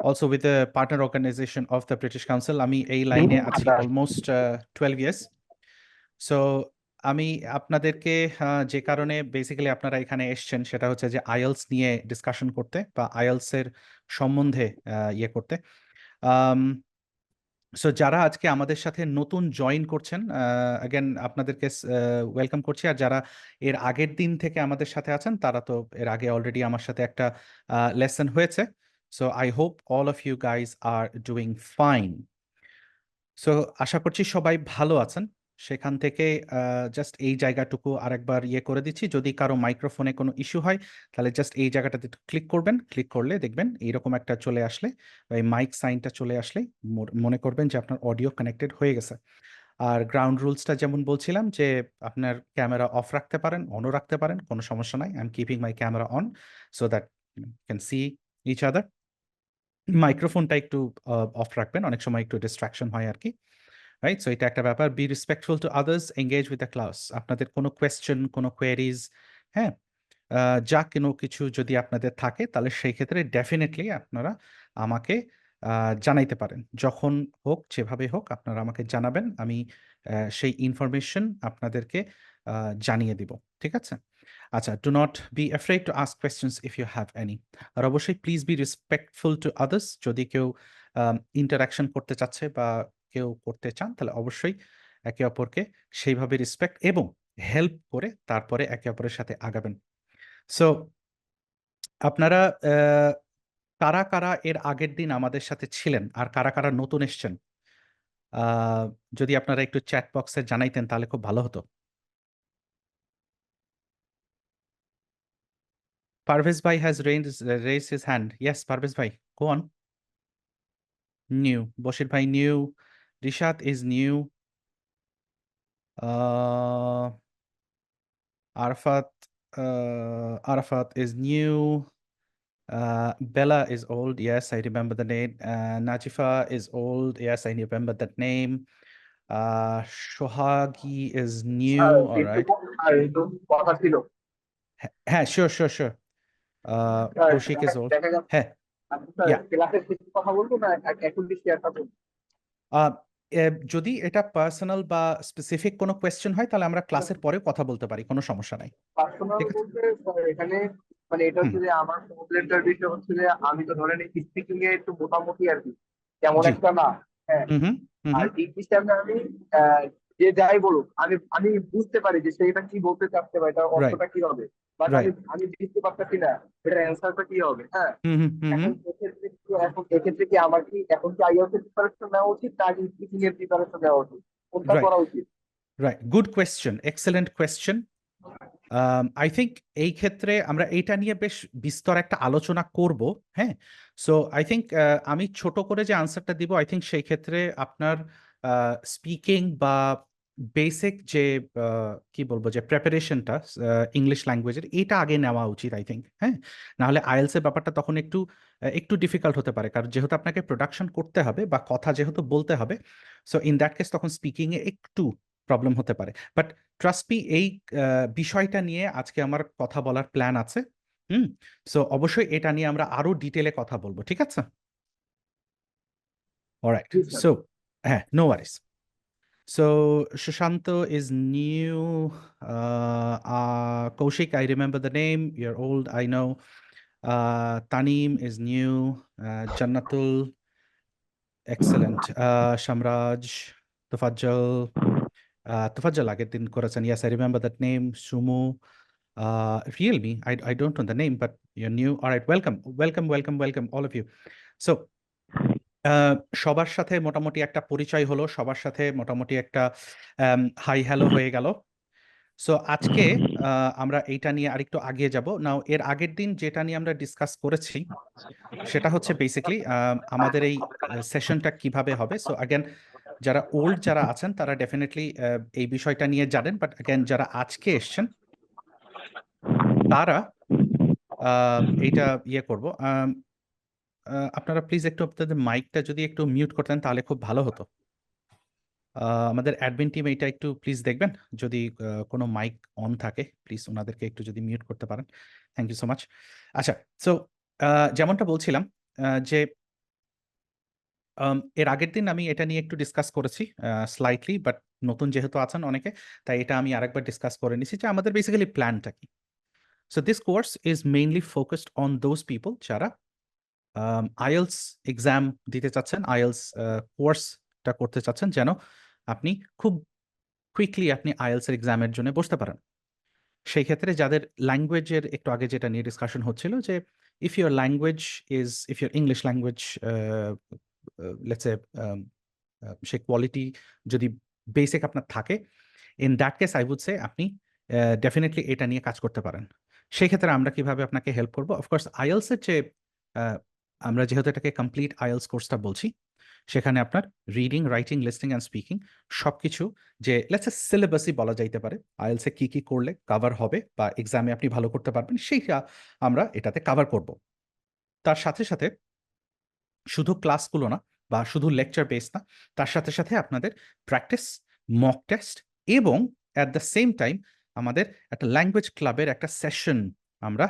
Also with the partner organization of the British Council. আমি এই লাইনে আছি almost 12 years. So আমি আপনাদেরকে যে কারণে বেসিক্যালি আপনারা এখানে এসেছেন সেটা হচ্ছে যে আইএলস নিয়ে ডিসকাশন করতে বা আইএলস এর সম্বন্ধে ইয়ে করতে। সো যারা আজকে আমাদের সাথে নতুন জয়েন করছেন অ্যাগেন আপনাদেরকে ওয়েলকাম করছি, আর যারা এর আগের দিন থেকে আমাদের সাথে আছেন তারা তো এর আগে অলরেডি আমার সাথে একটা লেসন হয়েছে। So I hope all of you guys are doing fine. So আশা করছি সবাই ভালো আছেন। সেখান থেকে জাস্ট এই জায়গাটুকু আরেকবার ইয়ে করে দিচ্ছি, যদি কারো মাইক্রোফোনে কোনো ইস্যু হয় তাহলে জাস্ট এই জায়গাটাতে ক্লিক করবেন, ক্লিক করলে দেখবেন এইরকম একটা চলে আসলে বা এই মাইক সাইনটা চলে আসলে মনে করবেন যে আপনার অডিও কানেক্টেড হয়ে গেছে। আর গ্রাউন্ড রুলসটা যেমন বলছিলাম যে আপনার ক্যামেরা অফ রাখতে পারেন, অনও রাখতে পারেন, কোনো সমস্যা নাই। I am keeping my camera on so that can see each other. মাইক্রোফোনটা একটু অফ রাখবেন, অনেক সময় একটু ডিস্ট্রাকশন হয় আর কি, রাইট? সো এটা একটা ব্যাপার। B respectful to others, engage with the class. আপনাদের কোনো কোয়েশ্চেন, কোনো কোয়েরিজ, হ্যাঁ, যা কোনো কিছু যদি আপনাদের থাকে তাহলে সেই ক্ষেত্রে ডেফিনেটলি আপনারা আমাকে জানাইতে পারেন। যখন হোক, যেভাবে হোক আপনারা আমাকে জানাবেন, আমি সেই ইনফরমেশন আপনাদেরকে জানিয়ে দিব, ঠিক আছে? আচ্ছা, do not be afraid to ask questions if you have any. আর অবশ্যই please be respectful to others. যদি কেউ ইন্টারাকশন করতে চাচ্ছে বা কেউ করতে চান তাহলে অবশ্যই একে অপরকে সেইভাবে রেসপেক্ট এবং হেল্প করে তারপরে একে অপরের সাথে আগাবেন। সো আপনারা কারা কারা এর আগের দিন আমাদের সাথে ছিলেন আর কারা কারা নতুন এসছেন, যদি আপনারা একটু চ্যাট বক্সে জানাইতেন তাহলে খুব ভালো হতো। Parvez bhai has raised his hand. Yes, Parvez bhai, go on. New. Boshir bhai new. Rishat is new. Arafat is new. Bella is old. Yes, I remember the name. Najifa is old. Yes, I remember that name. Shohagi is new. All right. কথা ছিল। হ্যাঁ, sure. Kaushik is old. হ্যাঁ, yeah. ক্লাসের কিছু কথা বলবো না এখন শেয়ার করবো। যদি এটা পার্সোনাল বা স্পেসিফিক কোনো কোয়েশ্চেন হয় তাহলে আমরা ক্লাসের পরে কথা বলতে পারি, কোনো সমস্যা নাই। পার্সোনাল ঠিক আছে? বলতে এখানে মানে এটা হচ্ছে যে আমার প্রবলেমটার বিষয় হচ্ছে যে আমি তো ধরেন স্পিকিং এ একটু মোটামুটি আর কি, তেমন জি। একটা না। হ্যাঁ, আর ইংলিশে আমি আহ, যে যাই বলুক আমি আমি বুঝতে পারি যে সেটা কি বলতে চাচ্ছে বা এটার রাইট, অর্থটা কি হবে, বাট আমি রাইট। আমি বুঝতে পারতেছি না এটার অ্যান্সারটা কি হবে। হ্যাঁ, এখন এক্ষেত্রে কি আমার কি এখন কি আইএলটিএস এর প্রিপারেশন নেওয়া উচিত না স্পিকিং এর প্রিপারেশন নেওয়া উচিত, কোনটা রাইট, করা উচিত? Right. Good question, excellent question. I think এই ক্ষেত্রে আমরা এইটা নিয়ে বেশ বিস্তর একটা আলোচনা করব। হ্যাঁ, সো আই থিঙ্ক আমি ছোট করে যে আনসারটা দিব, আই থিঙ্ক সেই ক্ষেত্রে আপনার স্পিকিং বা বেসিক যে কি বলবো যে প্রেপারেশনটা ইংলিশ ল্যাঙ্গুয়েজের, এটা আগে নেওয়া উচিত আই থিঙ্ক। হ্যাঁ, নাহলে আইএলস এর ব্যাপারটা তখন একটু একটু ডিফিকাল্ট হতে পারে, কারণ যেহেতু আপনাকে প্রোডাকশন করতে হবে বা কথা যেহেতু বলতে হবে, সো ইন দ্যাট কেস তখন স্পিকিং এ একটু প্রবলেম হতে পারে। বাট ট্রাস্ট মি, এই বিষয়টা নিয়ে আজকে আমার কথা বলার প্ল্যান আছে। সো অবশ্যই এটা নিয়ে আমরা আরো ডিটেলে কথা বলবো, ঠিক আছে? অলরাইট, সো হ্যাঁ, no Warsi. So Shushanto is new. Kaushik, I remember the name. You're old, I know. Taneem is new. Jannatul, excellent. Shamraj, Tafajjal. Tafajjal আগের দিন করেছেন। Yes, I remember that name. Sumu. Realme, I don't know the name, but you're new. All right, welcome, all of you. So সবার সাথে মোটামুটি একটা পরিচয় হলো, সবার সাথে মোটামুটি একটা হাই হ্যালো হয়ে গেল। সো আজকে আমরা এইটা নিয়ে আরেকটু আগিয়ে যাব। নাও এর আগের দিন যেটা নিয়ে আমরা ডিসকাস করেছি সেটা হচ্ছে বেসিক্যালি আমাদের এই সেশনটা কিভাবে হবে। সো অ্যাগেন যারা ওল্ড যারা আছেন তারা ডেফিনেটলি এই বিষয়টা নিয়ে জানেন, বাট অ্যাগেন যারা আজকে এসছেন তারা এইটা ইয়ে করব। আপনারা প্লিজ একটু আপনাদের মাইকটা যদি একটু মিউট করতেন তাহলে খুব ভালো হতো। আমাদের অ্যাডমিন টিম এইটা একটু প্লিজ দেখবেন, যদি কোনো মাইক অন থাকে প্লিজ ওনাদেরকে একটু যদি মিউট করতে পারেন। Thank you so much. আচ্ছা, সো যেমনটা বলছিলাম যে এর আগের দিন আমি এটা নিয়ে একটু ডিসকাস করেছি স্লাইটলি, বাট নতুন যেহেতু আছেন অনেকে, তাই এটা আমি আরেকবার ডিসকাস করে নিছি যে আমাদের বেসিক্যালি প্ল্যানটা কি। So this course is mainly focused on those people যারা আইএলস এক্সাম দিতে চাচ্ছেন, আইএলস কোর্সটা করতে চাচ্ছেন, যেন আপনি খুব কুইকলি আপনি আইএলস এর এক্সামের জন্য বসতে পারেন। সেই ক্ষেত্রে যাদের ল্যাঙ্গুয়েজের একটু আগে যেটা নিয়ে ডিসকাশন হচ্ছিল যে if your English language let's say say quality যদি বেসিক আপনার থাকে, in that case I would say আপনি ডেফিনেটলি এটা নিয়ে কাজ করতে পারেন। সেই ক্ষেত্রে আমরা কিভাবে আপনাকে হেল্প করবো, অফকোর্স আইএলস এর যে আহ, আমরা যেহেতু এটাকে কমপ্লিট আইএলস কোর্সটা বলছি, সেখানে আপনার reading, writing, listening and speaking সবকিছু, যে লেটস সিলেবাসই বলা যাইতে পারে আইএলসে কি কি করলে কভার হবে বা এক্সামে আপনি ভালো করতে পারবেন, সেইটা আমরা এটাতে কভার করব। তার সাথে সাথে শুধু ক্লাসগুলো না বা শুধু লেকচার বেস না, তার সাথে সাথে আপনাদের প্র্যাকটিস, মক টেস্ট এবং অ্যাট দ্য সেম টাইম আমাদের একটা ল্যাঙ্গুয়েজ ক্লাবের একটা সেশন আমরা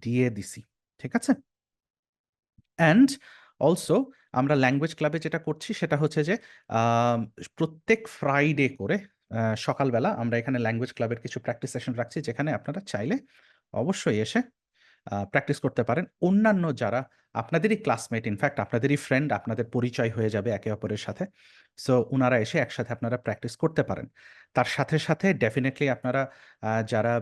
দিয়ে দিছি। ঠিক আছে? অ্যান্ড অলসো আমরা ল্যাঙ্গুয়েজ ক্লাবে যেটা করছি সেটা হচ্ছে যে আম, প্রত্যেক ফ্রাইডে করে সকালবেলা আমরা এখানে ল্যাঙ্গুয়েজ ক্লাবের কিছু প্র্যাকটিস সেশন রাখছি, যেখানে আপনারা চাইলে অবশ্যই এসে প্র্যাকটিস করতে পারেন। অন্যান্য যারা আপনাদেরই ক্লাসমেট, ইনফ্যাক্ট আপনাদেরই ফ্রেন্ড, আপনাদের পরিচয় হয়ে যাবে একে অপরের সাথে। সো ওনারা এসে একসাথে আপনারা প্র্যাকটিস করতে পারেন। তার সাথে সাথে ডেফিনেটলি আপনারা যারা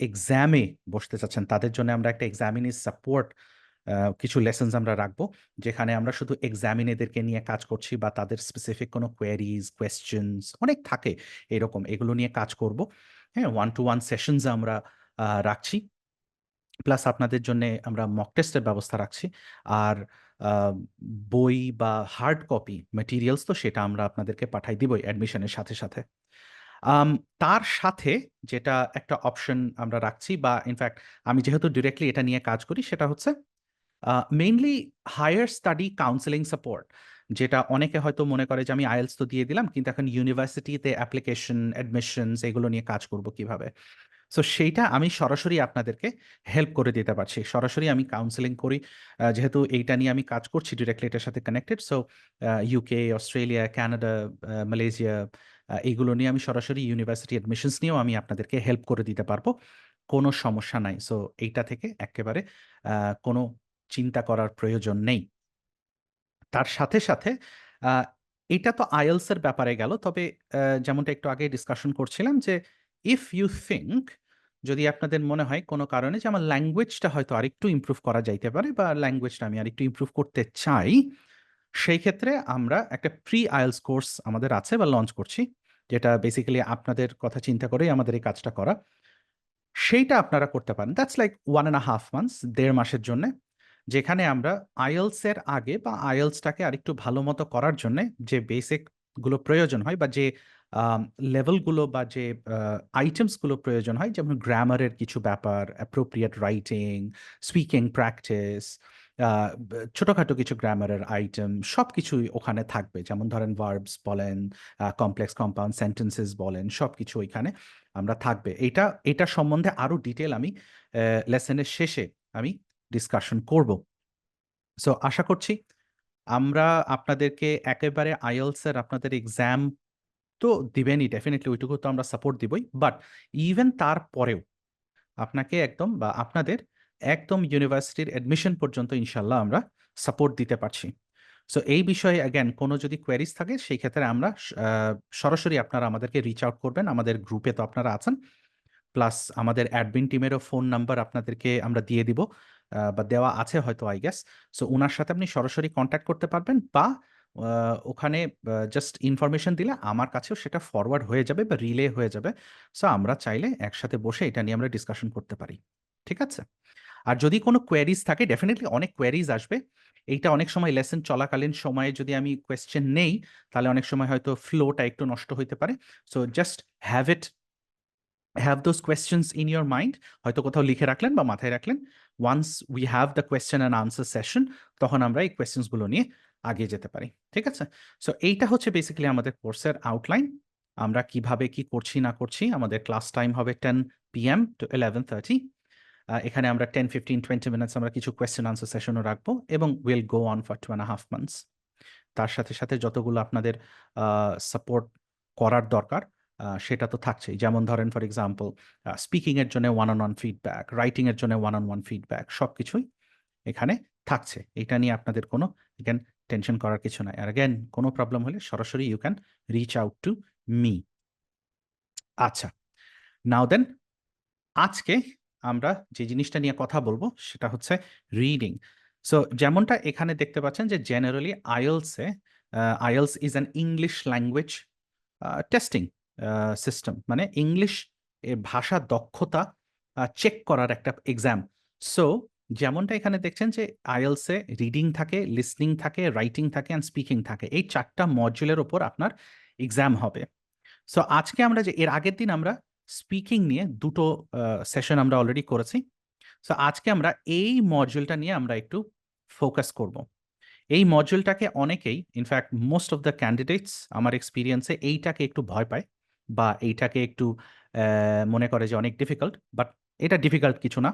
এক্সামে বসতে চাচ্ছেন তাদের জন্য আমরা একটা এক্সামিনি সাপোর্ট কিছু লেসন্স আমরা রাখবো, যেখানে আমরা শুধু এক্সামিনেদেরকে নিয়ে কাজ করছি বা তাদের স্পেসিফিক কোনো কোয়েরিজ, কোয়েশ্চেন্স অনেক থাকে এরকম, এগুলো নিয়ে কাজ করব। হ্যাঁ, ওয়ান টু ওয়ান সেশনস আমরা রাখছি। প্লাস আপনাদের জন্য আমরা মক টেস্টের ব্যবস্থা রাখছি। আর আহ, বই বা হার্ড কপি ম্যাটেরিয়ালস তো সেটা আমরা আপনাদেরকে পাঠাই দিবই অ্যাডমিশনের সাথে সাথে। আম, তার সাথে যেটা একটা অপশন আমরা রাখছি, বা ইনফ্যাক্ট আমি যেহেতু ডিরেক্টলি এটা নিয়ে কাজ করি, সেটা হচ্ছে mainly higher study counselling support. যেটা অনেকে হয়তো মনে করে যে আমি আইএলস তো দিয়ে দিলাম, কিন্তু এখন ইউনিভার্সিটিতে অ্যাপ্লিকেশন, অ্যাডমিশনস এগুলো নিয়ে কাজ করব কিভাবে। সো সেইটা আমি সরাসরি আপনাদেরকে হেল্প করে দিতে পারছি। সরাসরি আমি কাউন্সেলিং করি, যেহেতু এইটা নিয়ে আমি কাজ করছি ডিরেক্টলি এটার সাথে connected. So UK, Australia, Canada, Malaysia, এইগুলো নিয়ে আমি সরাসরি ইউনিভার্সিটি অ্যাডমিশনস নিয়েও আমি আপনাদেরকে হেল্প করে দিতে পারবো, কোনো সমস্যা নাই। সো এইটা থেকে একেবারে কোনো চিন্তা করার প্রয়োজন নেই। তার সাথে সাথে আহ, এটা তো আইএলস এর ব্যাপারে গেল। তবে যেমনটা একটু আগে ডিসকাশন করছিলাম যে ইফ ইউ থিঙ্ক, যদি আপনাদের মনে হয় কোনো কারণে যে আমার ল্যাঙ্গুয়েজটা হয়তো আরেকটু ইমপ্রুভ করা যাইতে পারে বা ল্যাঙ্গুয়েজটা আমি আরেকটু ইমপ্রুভ করতে চাই, সেই ক্ষেত্রে আমরা একটা প্রি আইএলস কোর্স আমাদের আছে বা লঞ্চ করছি, যেটা বেসিক্যালি আপনাদের কথা চিন্তা করেই আমাদের এই কাজটা করা। সেইটা আপনারা করতে পারেন। দ্যাটস লাইক 1.5 মান্থস, 1.5 মাসের জন্য, যেখানে আমরা আইএলস এর আগে বা আইএলসটাকে আরেকটু ভালো মতো করার জন্য যে বেসিক গুলো প্রয়োজন হয়, বা যে লেভেলগুলো বা যে আইটেমস গুলো প্রয়োজন হয়, যেমন গ্রামারের কিছু ব্যাপার, অ্যাপ্রোপ্রিয়েট রাইটিং, স্পিকিং প্র্যাকটিস, ছোটখাটো কিছু গ্রামারের আইটেম সব কিছুই ওখানে থাকবে। যেমন ধরেন ভার্বস বলেন, কমপ্লেক্স কম্পাউন্ড সেন্টেন্সেস বলেন, সব কিছু ওইখানে আমরা থাকবে। এটা সম্বন্ধে আরো ডিটেল আমি লেসনের শেষে আমি ডিসকাশন করব। সো আশা করছি আমরা আপনাদেরকে একেবারে আইএলস এর আপনাদের এক্সাম তো দিবেনই, ডেফিনেটলি ওইটুকু তো আমরা সাপোর্ট দিবই, বাট ইভেন তারপরেও আপনাকে একদম বা আপনাদের একদম ইউনিভার্সিটির অ্যাডমিশন পর্যন্ত ইনশাল্লাহ আমরা সাপোর্ট দিতে পারছি। সো এই বিষয়ে অ্যাগেন কোনো যদি কোয়েরিজ থাকে, সেই ক্ষেত্রে আমরা সরাসরি আপনারা আমাদেরকে রিচ আউট করবেন। আমাদের গ্রুপে তো আপনারা আছেন, প্লাস আমাদের অ্যাডমিন টিমেরও ফোন নাম্বার আপনাদেরকে আমরা দিয়ে দিব, বা দেওয়া আছে হয়তো আই গেস। সো ওনার সাথে আপনি সরাসরি কন্ট্যাক্ট করতে পারবেন, বা ওখানে জাস্ট ইনফরমেশন দিলে আমার কাছেও সেটা ফরওয়ার্ড হয়ে যাবে বা রিলে হয়ে যাবে। সো আমরা চাইলে একসাথে বসে এটা নিয়ে আমরা ডিসকাশন করতে পারি। ঠিক আছে? আর যদি কোনো কোয়েরিজ থাকে, ডেফিনেটলি অনেক কোয়েরিজ আসবে। এইটা অনেক সময় লেসন চলাকালীন সময়ে যদি আমি কোয়েশ্চেন নেই, তাহলে অনেক সময় হয়তো ফ্লোটা একটু নষ্ট হইতে পারে। So just have those questions in your mind, হয়তো কোথাও লিখে রাখলেন বা মাথায় রাখলেন। Once we have the question and answer session, তখন আমরা এই কোয়েশ্চেন্সগুলো নিয়ে আগিয়ে যেতে পারি। ঠিক আছে? সো এইটা হচ্ছে বেসিক্যালি আমাদের কোর্সের আউটলাইন। আমরা কিভাবে কি করছি না করছি। আমাদের ক্লাস টাইম হবে 10 PM to 11:30। এখানে আমরা 10, 15, 20 মিনিটস আমরা কিছু কোয়েশ্চেন আনসার সেশনও রাখবো এবং will go on for 2.5 months. তার সাথে সাথে যতগুলো আপনাদের সাপোর্ট করার দরকার সেটা তো থাকছেই। যেমন ধরেন ফর এক্সাম্পল স্পিকিং এর জন্য one on one feedback, writing এর জন্য ওয়ান অন ওয়ান ফিডব্যাক, সবকিছুই এখানে থাকছে। এটা নিয়ে আপনাদের কোনো অ্যাগেন টেনশন করার কিছু নাই। আর অ্যাগেন কোনো প্রবলেম হলে সরাসরি you can reach out to me. আচ্ছা, নাও দেন আজকে আমরা যে জিনিসটা নিয়ে কথা বলবো সেটা হচ্ছে রিডিং। সো যেমনটা এখানে দেখতে পাচ্ছেন যে জেনারেলি আইএলসে, IELTS is an English language testing system, মানে ইংলিশ ভাষা দক্ষতা চেক করার একটা এক্সাম। সো যেমনটা এখানে দেখছেন যে আইএলসে রিডিং থাকে, লিসনিং থাকে, রাইটিং থাকে অ্যান্ড স্পিকিং থাকে, এই 4টা মডিউলের ওপর আপনার এক্সাম হবে। সো আজকে আমরা যে এর আগের দিন আমরা স্পিকিং নিয়ে 2টো সেশন আমরা অলরেডি করেছি। সো আজকে আমরা এই মডিউলটা নিয়ে আমরা একটু ফোকাস করব। এই মডিউলটাকে অনেকেই, in fact most of the candidates আমার এক্সপিরিয়েন্সে এইটাকে একটু ভয় পায় বা এইটাকে একটু মনে করে যে অনেক ডিফিকাল্ট, বাট এটা ডিফিকাল্ট কিছু না।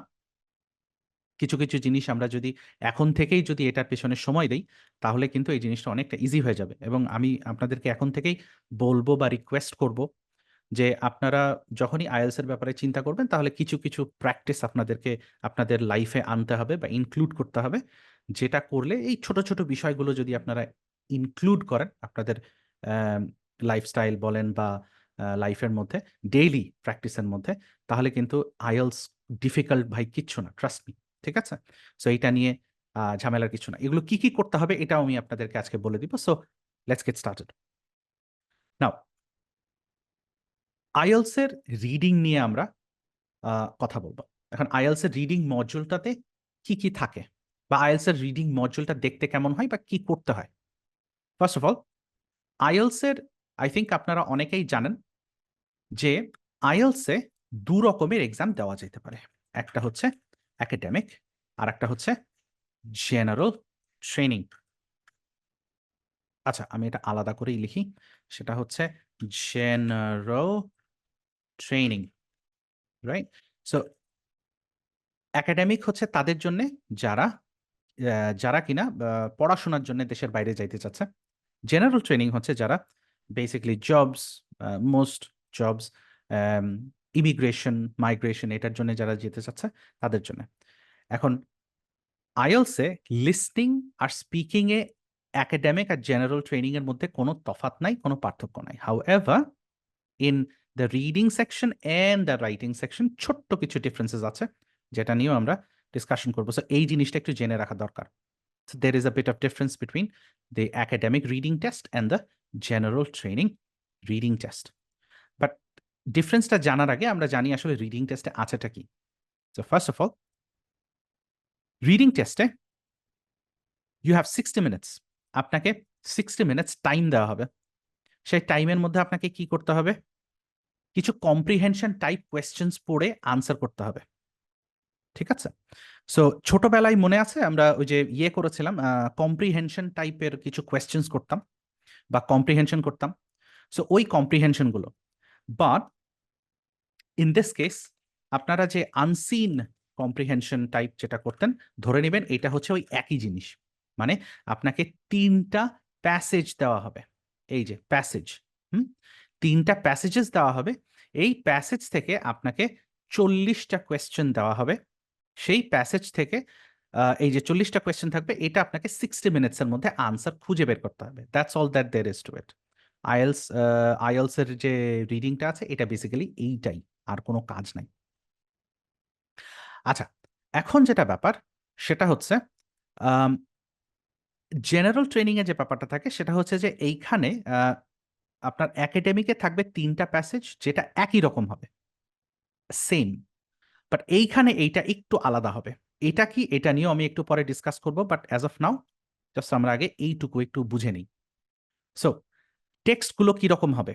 কিছু কিছু জিনিস আমরা যদি এখন থেকেই যদি এটার পেছনে সময় দেই তাহলে কিন্তু এই জিনিসটা অনেকটা ইজি হয়ে যাবে। এবং আমি আপনাদেরকে এখন থেকেই বলবো বা রিকোয়েস্ট করব যে আপনারা যখনই আইএলস এর ব্যাপারে চিন্তা করবেন তাহলে কিছু কিছু প্র্যাকটিস আপনাদেরকে আপনাদের লাইফে আনতে হবে বা ইনক্লুড করতে হবে, যেটা করলে এই ছোট ছোট বিষয়গুলো যদি আপনারা ইনক্লুড করেন আপনাদের লাইফস্টাইল বলেন বা লাইফের মধ্যে ডেইলি প্র্যাকটিসের মধ্যে, তাহলে কিন্তু আইএলস ডিফিকাল্ট ভাই কিচ্ছু না, ট্রাস্ট মি। ঠিক আছে? সো এইটা নিয়ে ঝামেলার কিছু না। এগুলো কি কি করতে হবে এটাও আমি আপনাদেরকে আজকে বলে দিব। So let's get started now. IELTS এর রিডিং নিয়ে আমরা কথা বলবো। এখন আইএলস এর রিডিং মডিউলটাতে কি কি থাকে বা আইএলস এর রিডিং মডিউলটা দেখতে কেমন হয় বা কি করতে হয়। ফার্স্ট অফ অল আইএলস এর আই থিঙ্ক আপনারা অনেকেই জানেন যে আইএলস এ 2 রকমের এক্সাম দেওয়া যেতে পারে। একটা হচ্ছে একাডেমিক আর একটা হচ্ছে জেনারেল ট্রেনিং। আচ্ছা, আমি এটা আলাদা করেই লিখি, সেটা হচ্ছে general training, right? So academic হচ্ছে তাদের জন্য যারা যারা কিনা পড়াশোনার জন্য দেশের বাইরে যাইতে চাচ্ছে। জেনারেল ট্রেনিং হচ্ছে যারা basically jobs, most jobs, immigration, migration এটার জন্য যারা যেতে চাচ্ছে তাদের জন্য। এখন আইএলসে লিসনিং আর স্পিকিং এ একাডেমিক আর জেনারেল ট্রেনিং এর মধ্যে কোনো তফাৎ নাই, কোনো পার্থক্য নাই। However in the reading section and the writing section ছোট্ট কিছু ডিফারেন্সেস আছে যেটা নিয়েও আমরা ডিসকাশন করবো। সো এই জিনিসটা একটু জেনে রাখা দরকার। So there is a bit of difference between the academic reading test and the general training reading test. But ডিফারেন্সটা জানার আগে আমরা জানি আসলে রিডিং টেস্টে আছেটা কি। So first of all reading টেস্টে ইউ হ্যাভ 60 মিনিটস। আপনাকে 60 মিনিটস টাইম দেওয়া হবে। সেই টাইমের মধ্যে আপনাকে কি করতে হবে? কিছু কম্প্রিহেনশন টাইপ কোয়েশ্চেন্স পড়ে আনসার করতে হবে। ঠিক আছে? সো ছোটবেলায় মনে আছে আমরা ওই যে ইয়ে করেছিলাম, কম্প্রিহেনশন টাইপের কিছু কোয়েশ্চেন্স করতাম বা কম্প্রিহেনশন করতাম। সো ওই কম্প্রিহেনশন গুলো, বাট ইন দিস কেস আপনারা যে আনসিন কম্প্রিহেনশন টাইপ যেটা করতেন, ধরে নেবেন এটা হচ্ছে ওই একই জিনিস। মানে আপনাকে 3টা প্যাসেজ দেওয়া হবে। এই যে প্যাসেজ, 3টা প্যাসেজেস দেওয়া হবে। এই প্যাসেজ থেকে আপনাকে 40টা কোয়েশ্চেন দেওয়া হবে। সেই প্যাসেজ থেকে এই যে 40টা কোয়েশ্চেন থাকবে, এটা আপনাকে 60 মিনিটসের মধ্যে আনসার খুঁজে বের করতে হবে। That's all that there is to it. IELTS IELTS এর যে রিডিংটা আছে এটা বেসিক্যালি এইটাই, আর কোনো কাজ নাই। আচ্ছা, এখন যেটা ব্যাপার সেটা হচ্ছে জেনারেল ট্রেনিং এ যে ব্যাপারটা থাকে সেটা হচ্ছে যে এইখানে আপনার একাডেমিকে থাকবে 3টা প্যাসেজ যেটা একই রকম হবে, সেম। বাট এইখানে এইটা একটু আলাদা হবে। এটা কি, এটা নিয়েও আমি একটু পরে ডিসকাস করব, but as of now just আমরা আগে এইটুকু একটু বুঝে নিই। সো টেক্সটগুলো কিরকম হবে?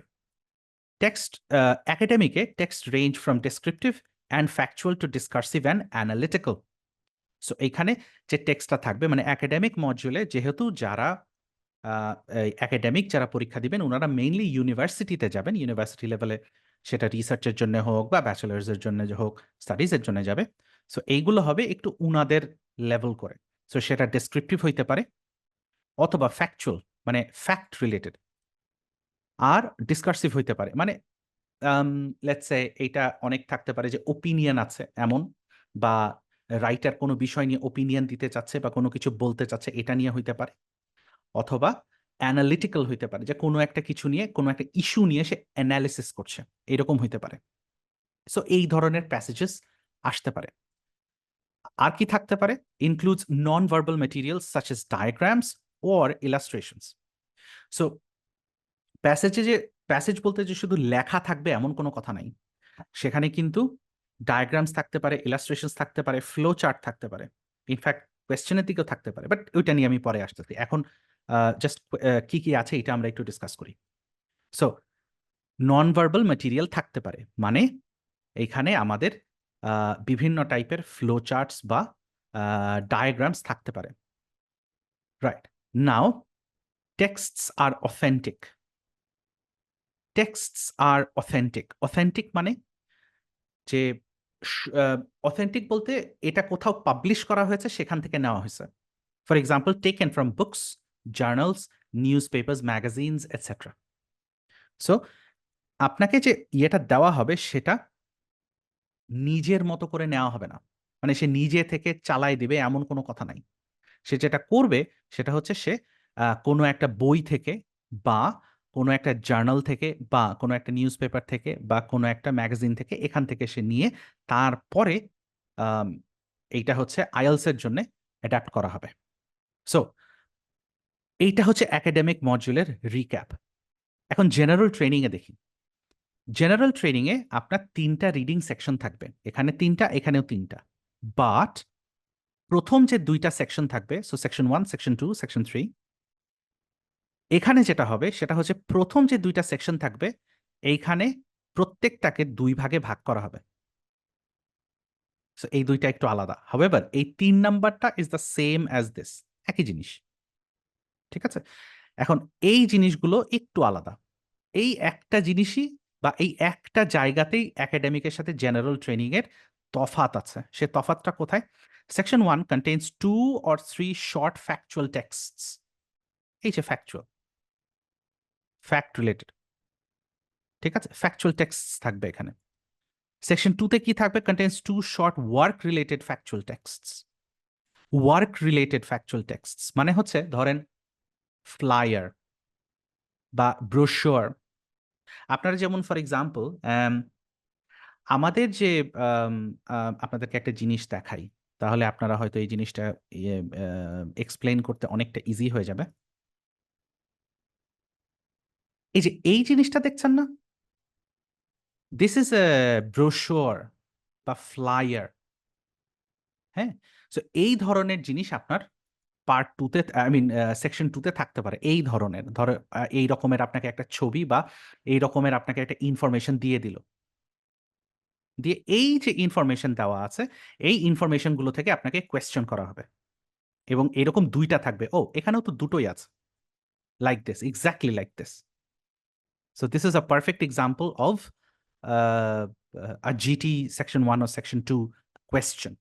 টেক্সট একাডেমিকে text range from descriptive and factual to discursive and analytical. So এইখানে যে টেক্সটটা থাকবে, মানে একাডেমিক মডিউলে যেহেতু যারা একাডেমিক যারা পরীক্ষা দিবেন ওনারা মেইনলি ইউনিভার্সিটিতে যাবেন, ইউনিভার্সিটি লেভেলে, সেটা রিসার্চের জন্য হোক বা ব্যাচেলার্সের জন্য হোক, স্টাডিজের জন্য যাবে। সো এইগুলো হবে একটু উনাদের লেভেল করে। সো সেটা ডেসক্রিপটিভ হইতে পারে অথবা ফ্যাকচুয়াল, মানে ফ্যাক্ট রিলেটেড, আর ডিসকার্সিভ হইতে পারে, মানে লেটস সে এইটা অনেক থাকতে পারে যে ওপিনিয়ন আছে এমন, বা রাইটার কোনো বিষয় নিয়ে ওপিনিয়ন দিতে চাচ্ছে বা কোনো কিছু বলতে চাচ্ছে, এটা নিয়ে হইতে পারে। অথবা অ্যানালিটিক্যাল হইতে পারে, যে কোনো একটা কিছু নিয়ে, কোনো একটা ইস্যু নিয়ে সে অ্যানালিসিস করছে, এরকম হইতে পারে। সো এই ধরনের প্যাসেজেস আসতে পারে। আর কি থাকতে পারে? Includes non verbal materials such as diagrams or illustrations. So প্যাসেজে যে, প্যাসেজ বলতে যে শুধু লেখা থাকবে এমন কোনো কথা নাই, সেখানে কিন্তু ডায়াগ্রামস থাকতে পারে, ইলাস্ট্রেশনস থাকতে পারে, ফ্লো চার্ট থাকতে পারে, ইনফ্যাক্ট কোয়েশ্চেনের দিকেও থাকতে পারে, বাট ওইটা নিয়ে আমি পরে আসতেছি। এখন জাস্ট কি কি আছে এটা আমরা একটু ডিসকাস করি। সো নন ভার্বাল ম্যাটেরিয়াল থাকতে পারে, মানে এইখানে আমাদের বিভিন্ন টাইপের ফ্লো চার্টস বা ডায়াগ্রামস থাকতে পারে। রাইট নাও, টেক্সটস আর অথেন্টিক। টেক্সটস আর অথেন্টিক, অথেন্টিক মানে যে অথেন্টিক বলতে এটা কোথাও পাবলিশ করা হয়েছে সেখান থেকে নেওয়া হয়েছে। For example, taken from books, journals, news papers, magazines etcetera. So আপনাকে যে ইয়েটা দেওয়া হবে সেটা নিজের মতো করে নেওয়া হবে না, মানে সে নিজে থেকে চালাই দিবে এমন কোনো কথা নাই। সে যেটা করবে সেটা হচ্ছে সে কোনো একটা বই থেকে বা কোনো একটা জার্নাল থেকে বা কোনো একটা নিউজ পেপার থেকে বা কোনো একটা ম্যাগাজিন থেকে, এখান থেকে সে নিয়ে তারপরে আম, এইটা হচ্ছে আইএলস এর জন্য অ্যাডাপ্ট করা হবে। সো এইটা হচ্ছে একাডেমিক মডিউলের রিক্যাপ। এখন জেনারেল ট্রেনিং এ দেখি। জেনারেল ট্রেনিং এ আপনার 3টা রিডিং সেকশন থাকবে, এখানে 3টা, এখানেও 3টা। বাট প্রথম যে 2টা সেকশন থাকবে, সো সেকশন 1, সেকশন 2, সেকশন 3, এখানে যেটা হবে সেটা হচ্ছে প্রথম যে 2টা সেকশন থাকবে এইখানে প্রত্যেকটাকে 2 ভাগে ভাগ করা হবে। সো এই 2টা একটু আলাদা। হাউএভার এই 3 নাম্বারটা is the same as this, একই জিনিস। ঠিক আছে? এখন এই জিনিসগুলো একটু আলাদা। এই একটা জিনিসই বা এই একটা জায়গাতেই একাডেমিকের সাথে জেনারেল ট্রেনিং এর তফাত আছে। সে তফাতটা কোথায়? Section 1 contains 2 or 3 short factual texts। এই যে ফ্যাকচুয়াল, ফ্যাক্ট রিলেটেড, ঠিক আছে, ফ্যাকচুয়াল টেক্সট থাকবে এখানে। সেকশন 2 তে কি থাকবে? contains 2 short work related factual texts। Work related factual টেক্সটস মানে হচ্ছে ধরেন ফ্লায়ার বা ব্রোশিওর। আপনারা যেমন ফর এক্সাম্পল আমাদের যে আম, আপনাদেরকে একটা জিনিস দেখাই, তাহলে আপনারা হয়তো এই জিনিসটা এক্সপ্লেইন করতে অনেকটা ইজি হয়ে যাবে। এই যে এই জিনিসটা দেখছেন না, দিস ইজ এ ব্রোশিওর বা ফ্লায়ার। হ্যাঁ, সো এই ধরনের জিনিস আপনার পার্ট 2-তে, আই মিন সেকশন 2-তে থাকতে পারে। এই ধরনের, ধরো এই রকমের আপনাকে একটা ছবি বা এই রকমের আপনাকে একটা ইনফরমেশন দিয়ে দিল, দিয়ে এই যে ইনফরমেশন দেওয়া আছে এই ইনফরমেশনগুলো থেকে আপনাকে কোয়েশ্চেন করা হবে, এবং এরকম 2টা থাকবে। ও, এখানেও তো দুটোই আছে, like this, exactly like this. So this is a perfect example of a GT section 1 ও সেকশন 2 কোয়েশ্চেন,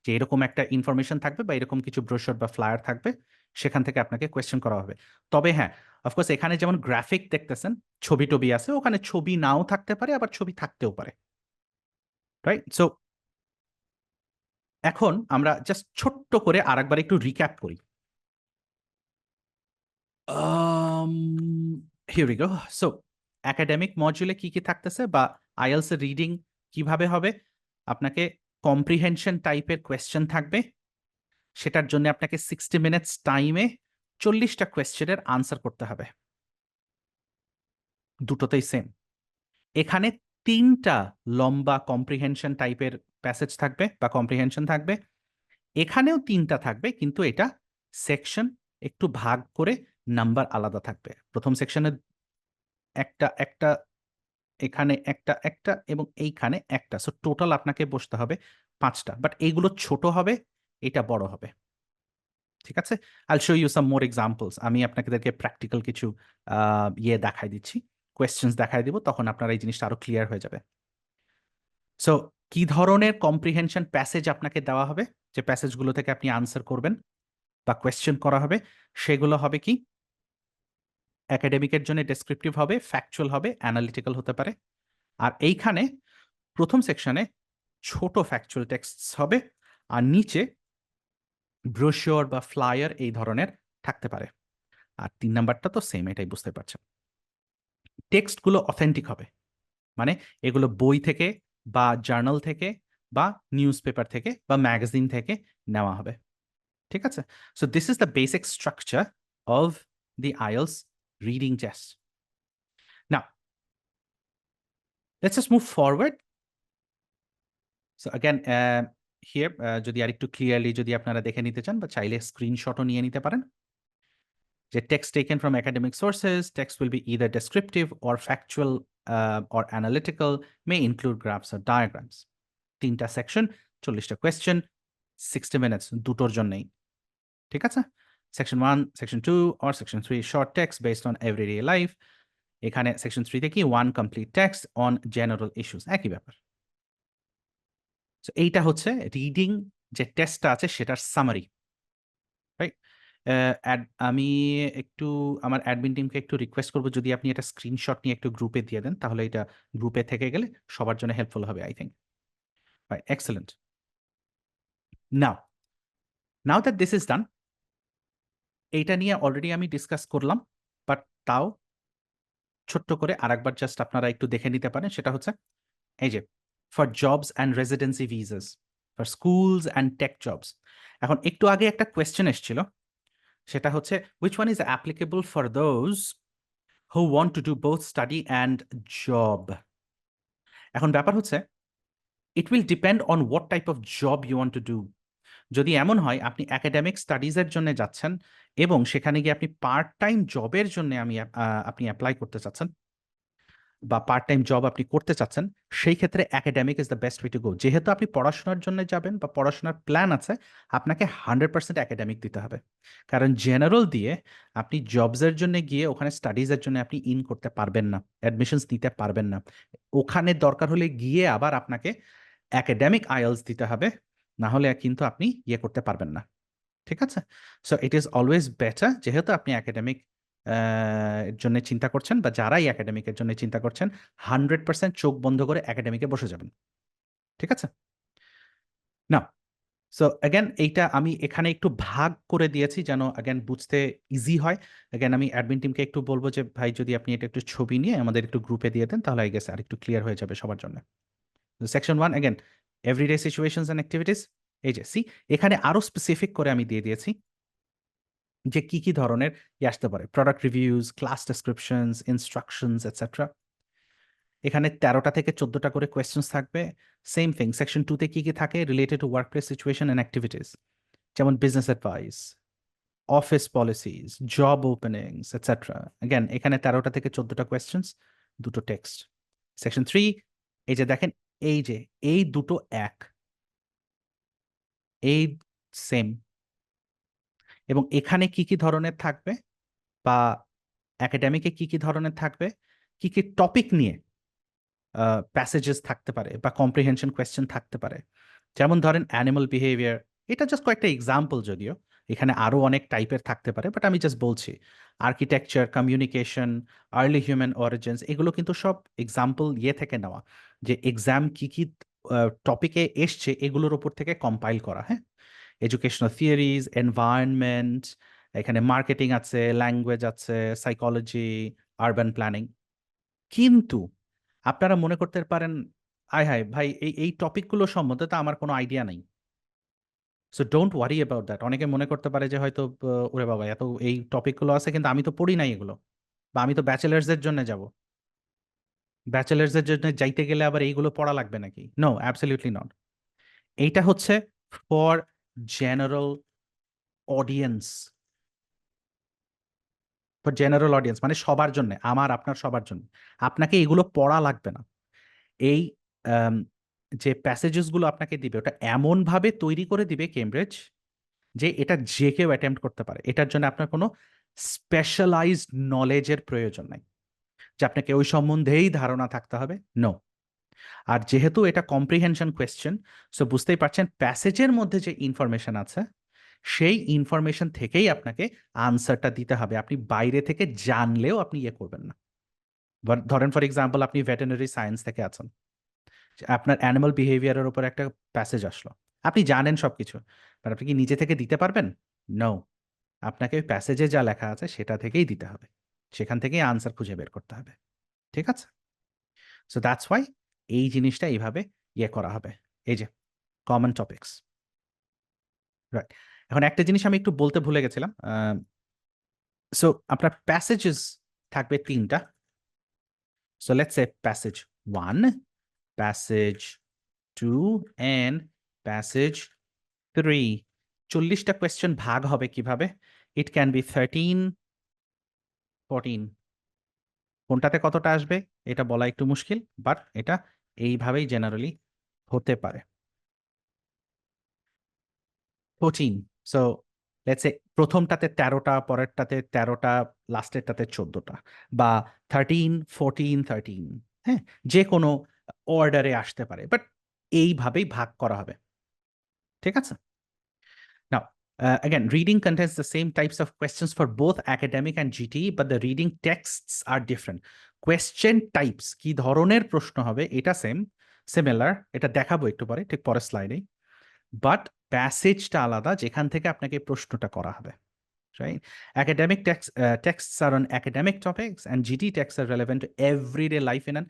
যে এরকম একটা ইনফরমেশন থাকবে বা এরকম কিছু ব্রোশার বা ফ্লায়ার থাকবে, সেখান থেকে আপনাকে কোয়েশ্চেন করা হবে। তবে হ্যাঁ, অফকোর্স এখানে যেমন গ্রাফিক দেখতেছেন, ছবি টবি আছে, ওখানে ছবি নাও থাকতে পারে, আবার ছবি থাকতেও পারে। রাইট? সো এখন আমরা জাস্ট ছোট্ট করে আরেকবার একটু রিক্যাপ করি। Here we go. So academic মডিউলে কি কি থাকতেছে বা আইএলস এর রিডিং কিভাবে হবে? আপনাকে কম্প্রিহেনশন টাইপের কোয়েশ্চেন থাকবে, সেটার জন্য আপনাকে 60 মিনিটস টাইমে 40টা কোয়েশ্চেনের আনসার করতে হবে। দুটোতেই সেম। এখানে 3টা লম্বা কম্প্রিহেনশন টাইপের প্যাসেজ থাকবে বা কম্প্রিহেনশন থাকবে, এখানেও 3টা থাকবে, কিন্তু এটা সেকশন একটু ভাগ করে নাম্বার আলাদা থাকবে। প্রথম সেকশনে একটা একটা, এখানে একটা একটা, এবং এইখানে একটা। সো টোটাল আপনাকে বসতে হবে 5টা, বাট এইগুলো ছোট হবে, এটা বড় হবে। ঠিক আছে? I'll show you some more examples. আমি আপনাদেরকে প্র্যাকটিক্যাল কিছু ইয়ে দেখাই দিচ্ছি, কোয়েশ্চেন্স দেখাই দিব, তখন আপনারা এই জিনিসটা আরো ক্লিয়ার হয়ে যাবে। সো কি ধরনের কম্প্রিহেনশন প্যাসেজ আপনাকে দেওয়া হবে, যে প্যাসেজগুলো থেকে আপনি আনসার করবেন বা কোয়েশ্চেন করা হবে, সেগুলো হবে কি একাডেমিকের জন্য ডেসক্রিপটিভ হবে, ফ্যাকচুয়াল হবে, অ্যানালিটিক্যাল হতে পারে। আর এইখানে প্রথম সেকশনে ছোট ফ্যাকচুয়াল টেক্সট হবে, আর নিচে ব্রোশিওর বা ফ্লায়ার এই ধরনের থাকতে পারে। আর 3 নাম্বারটা তো সেম, এটাই বুঝতে পারছেন। টেক্সটগুলো অথেন্টিক হবে, মানে এগুলো বই থেকে বা জার্নাল থেকে বা নিউজ পেপার থেকে বা ম্যাগাজিন থেকে নেওয়া হবে। ঠিক আছে? So this is the basic structure of the IELTS reading test. Now let's just move forward. So again here যদি আরেকটু ক্লিয়ারলি যদি আপনারা দেখে নিতে চান বা চাইলে স্ক্রিনশটও নিয়ে নিতে পারেন, যে text taken from academic sources, text will be either descriptive or factual or analytical, may include graphs or diagrams. 3টা সেকশন, 40টা কোয়েশ্চেন, 60 minutes দুটোর জন্যই। ঠিক আছে? Section 1, section 2 or section 3 short text based on everyday life। এখানে section 3 তে কি 1 complete text on general issues, একই ব্যাপার। সো এইটা হচ্ছে রিডিং যে টেস্টটা আছে সেটার সামারি, রাইট? আমি একটু আমার অ্যাডমিন টিমকে একটু রিকোয়েস্ট করবো যদি আপনি এটা স্ক্রিনশট নিয়ে একটু গ্রুপে দিয়ে দেন, তাহলে এটা গ্রুপে থেকে গেলে সবার জন্য হেল্পফুল হবে I think. Right, excellent. Now now that this is done, এইটা নিয়ে অলরেডি আমি ডিসকাস করলাম, বাট তাও ছোট্ট করে আরেকবার জাস্ট আপনারা একটু দেখে নিতে পারেন। সেটা হচ্ছে এই যে for jobs and residency visas, for schools and tech jobs. এখন একটু আগে একটা কোয়েশ্চেন এসেছিল, সেটা হচ্ছে which one is applicable for those who want to do both study and job? এখন ব্যাপার হচ্ছে it will depend on what type of job you want to do। যদি এমন হয় আপনি একাডেমিক স্টাডিজের জন্য যাচ্ছেন এবং সেখানে গিয়ে আপনি পার্ট টাইম জবের জন্য আপনি অ্যাপ্লাই করতে চাচ্ছেন বা পার্ট টাইম জব আপনি করতে চাচ্ছেন, সেই ক্ষেত্রে academic is the best way to go. যেহেতু আপনি পড়াশোনার জন্য যাবেন বা পড়াশোনার প্ল্যান আছে, আপনাকে 100% একাডেমিক দিতে হবে। কারণ জেনারেল দিয়ে আপনি জবসের জন্য গিয়ে ওখানে স্টাডিজের জন্য আপনি ইন করতে পারবেন না, অ্যাডমিশনস নিতে পারবেন না। ওখানে দরকার হলে গিয়ে আবার আপনাকে একাডেমিক আইএলস দিতে হবে, না হলে কিন্তু আপনি ইয়ে করতে পারবেন না। ঠিক আছে? So it is always better, যেহেতু আপনি একাডেমিক এর জন্য চিন্তা করছেন বা যারাই একাডেমিকের জন্য চিন্তা করছেন, 100% চোখ বন্ধ করে একাডেমিকে বসে যাবেন। ঠিক আছে? না, সো অ্যাগেন এইটা আমি এখানে একটু ভাগ করে দিয়েছি যেন অ্যাগেন বুঝতে ইজি হয়। অ্যাগেন আমি অ্যাডমিন টিমকে একটু বলবো যে ভাই যদি আপনি এটা একটু ছবি নিয়ে আমাদের একটু গ্রুপে দিয়ে দেন, তাহলে আই গেস আর একটু ক্লিয়ার হয়ে যাবে সবার জন্য। Section 1 again everyday situations and activities. এই যে সি, এখানে আরো স্পেসিফিক করে আমি দিয়ে দিয়েছি যে কি কি ধরনের আসতে পারে, product reviews, class descriptions, instructions etcetera. এখানে 13টা থেকে 14টা করে কোয়েশ্চেন্স থাকবে। সেম থিং সেকশন 2 তে কি কি থাকে, related to workplace situation and activities, যেমন business advice, office policies, job openings etcetera. Again এখানে 13টা থেকে 14টা কোয়েশ্চেন্স, দুটো টেক্সট। সেকশন 3, এই যে দেখেন, এই যে এই দুটো এক, এই সেম। এবং এখানে কি কি ধরনের থাকবে বা একাডেমিকে কি কি ধরনের থাকবে, কি কি টপিক নিয়ে প্যাসেজেস থাকতে পারে বা কম্প্রিহেনশন কোয়েশ্চেন থাকতে পারে। যেমন ধরেন অ্যানিমাল বিহেভিয়ার, এটা জাস্ট কয়েকটা এক্সাম্পল, যদিও এখানে আরো অনেক টাইপের থাকতে পারে, বাট আমি জাস্ট বলছি। Architecture, communication, early human origins, এগুলো কিন্তু সব এক্সাম্পল ইয়ে থেকে নেওয়া, যে এক্সাম কি কি টপিকে এসছে এগুলোর উপর থেকে কম্পাইল করা। হ্যাঁ, এডুকেশনাল থিওরিজ, এনভায়রনমেন্ট, এখানে মার্কেটিং আছে, ল্যাঙ্গুয়েজ আছে, সাইকোলজি, আরবান প্ল্যানিং। কিন্তু আপনারা মনে করতে পারেন, আয় হায় ভাই, এই টপিকগুলো সম্বন্ধে তো আমার কোনো আইডিয়া নাই। So don't worry about that. অনেকে মনে করতে পারে যে হয়তো ওরে বাবা, এত এই টপিকগুলো আছে কিন্তু আমি তো পড়ি নাই এগুলো, বা আমি তো ব্যাচেলার্সের জন্য যাব, ব্যাচেলার্সের জন্য যাইতে গেলে আবার এইগুলো পড়া লাগবে নাকি? No, absolutely not. এইটা হচ্ছে for general audience, for general audience মানে সবার জন্য, আমার আপনার সবার জন্য। আপনাকে এগুলো পড়া লাগবে না। এই আম, যে প্যাসেজেসগুলো আপনাকে দিবে ওটা এমনভাবে তৈরি করে দিবে কেমব্রিজ, যে এটা যে কেউ অ্যাটেম্প্ট করতে পারে। এটার জন্য আপনার কোনো স্পেশালাইজড নলেজের প্রয়োজন নাই যে আপনাকে ওই সম্বন্ধেই ধারণা থাকতে হবে। নো, আর যেহেতু এটা কম্প্রিহেনশন কোয়েশ্চেন, সো বুঝতেই পারছেন প্যাসেজের মধ্যে যে ইনফরমেশন আছে সেই ইনফরমেশন থেকেই আপনাকে আনসারটা দিতে হবে। আপনি বাইরে থেকে জানলেও আপনি ইয়ে করবেন না। ধরেন ফর এক্সাম্পল আপনি ভেটেরিনারি সায়েন্স থেকে আছেন, আপনার অ্যানিমাল বিহেভিয়ারের উপর একটা প্যাসেজ আসলো, আপনি জানেন সবকিছু, বাট আপনি কি নিজে থেকে দিতে পারবেন? নো। আপনাকে ওই প্যাসেজে যা লেখা আছে সেটা থেকেই দিতে হবে, সেখান থেকেই আনসার খুঁজে বের করতে হবে। ঠিক আছে? সো দ্যাটস ওয়াই এই জিনিসটা এইভাবে ইয়ে করা হবে, এই যে কমন টপিকস। রাইট। এখন একটা জিনিস আমি একটু বলতে ভুলে গেছিলাম। সো আপনার প্যাসেজেস থাকবে তিনটা। So let's say passage one, passage two and passage three. 40টা কোয়েশ্চেন ভাগ হবে কিভাবে? It can be 13, 14। কোনটাতে কতটা আসবে এটা বলা একটু মুশকিল, বাট এটা এইভাবেই জেনারেলি হতে পারে। 14। সো লেটস সে প্রথমটাতে 13টা, পরেরটাতে 13টা, লাস্টেরটাতে 14টা, বা 13, 14, 13। হ্যাঁ, যে কোনো অর্ডারে আসতে পারে, বাট এইভাবেই ভাগ করা হবে। ঠিক আছে? Now, again, reading contains the same types of questions for both academic and GT, but the reading texts are different. Question types কি ধরনের প্রশ্ন হবে এটা সিমিলার, এটা দেখাবো একটু পরে, ঠিক পরের স্লাইডে। বাট প্যাসেজটা আলাদা, যেখান থেকে আপনাকে প্রশ্নটা করা হবে। Right? Academic texts are on academic topics, and GT texts are relevant to everyday life in an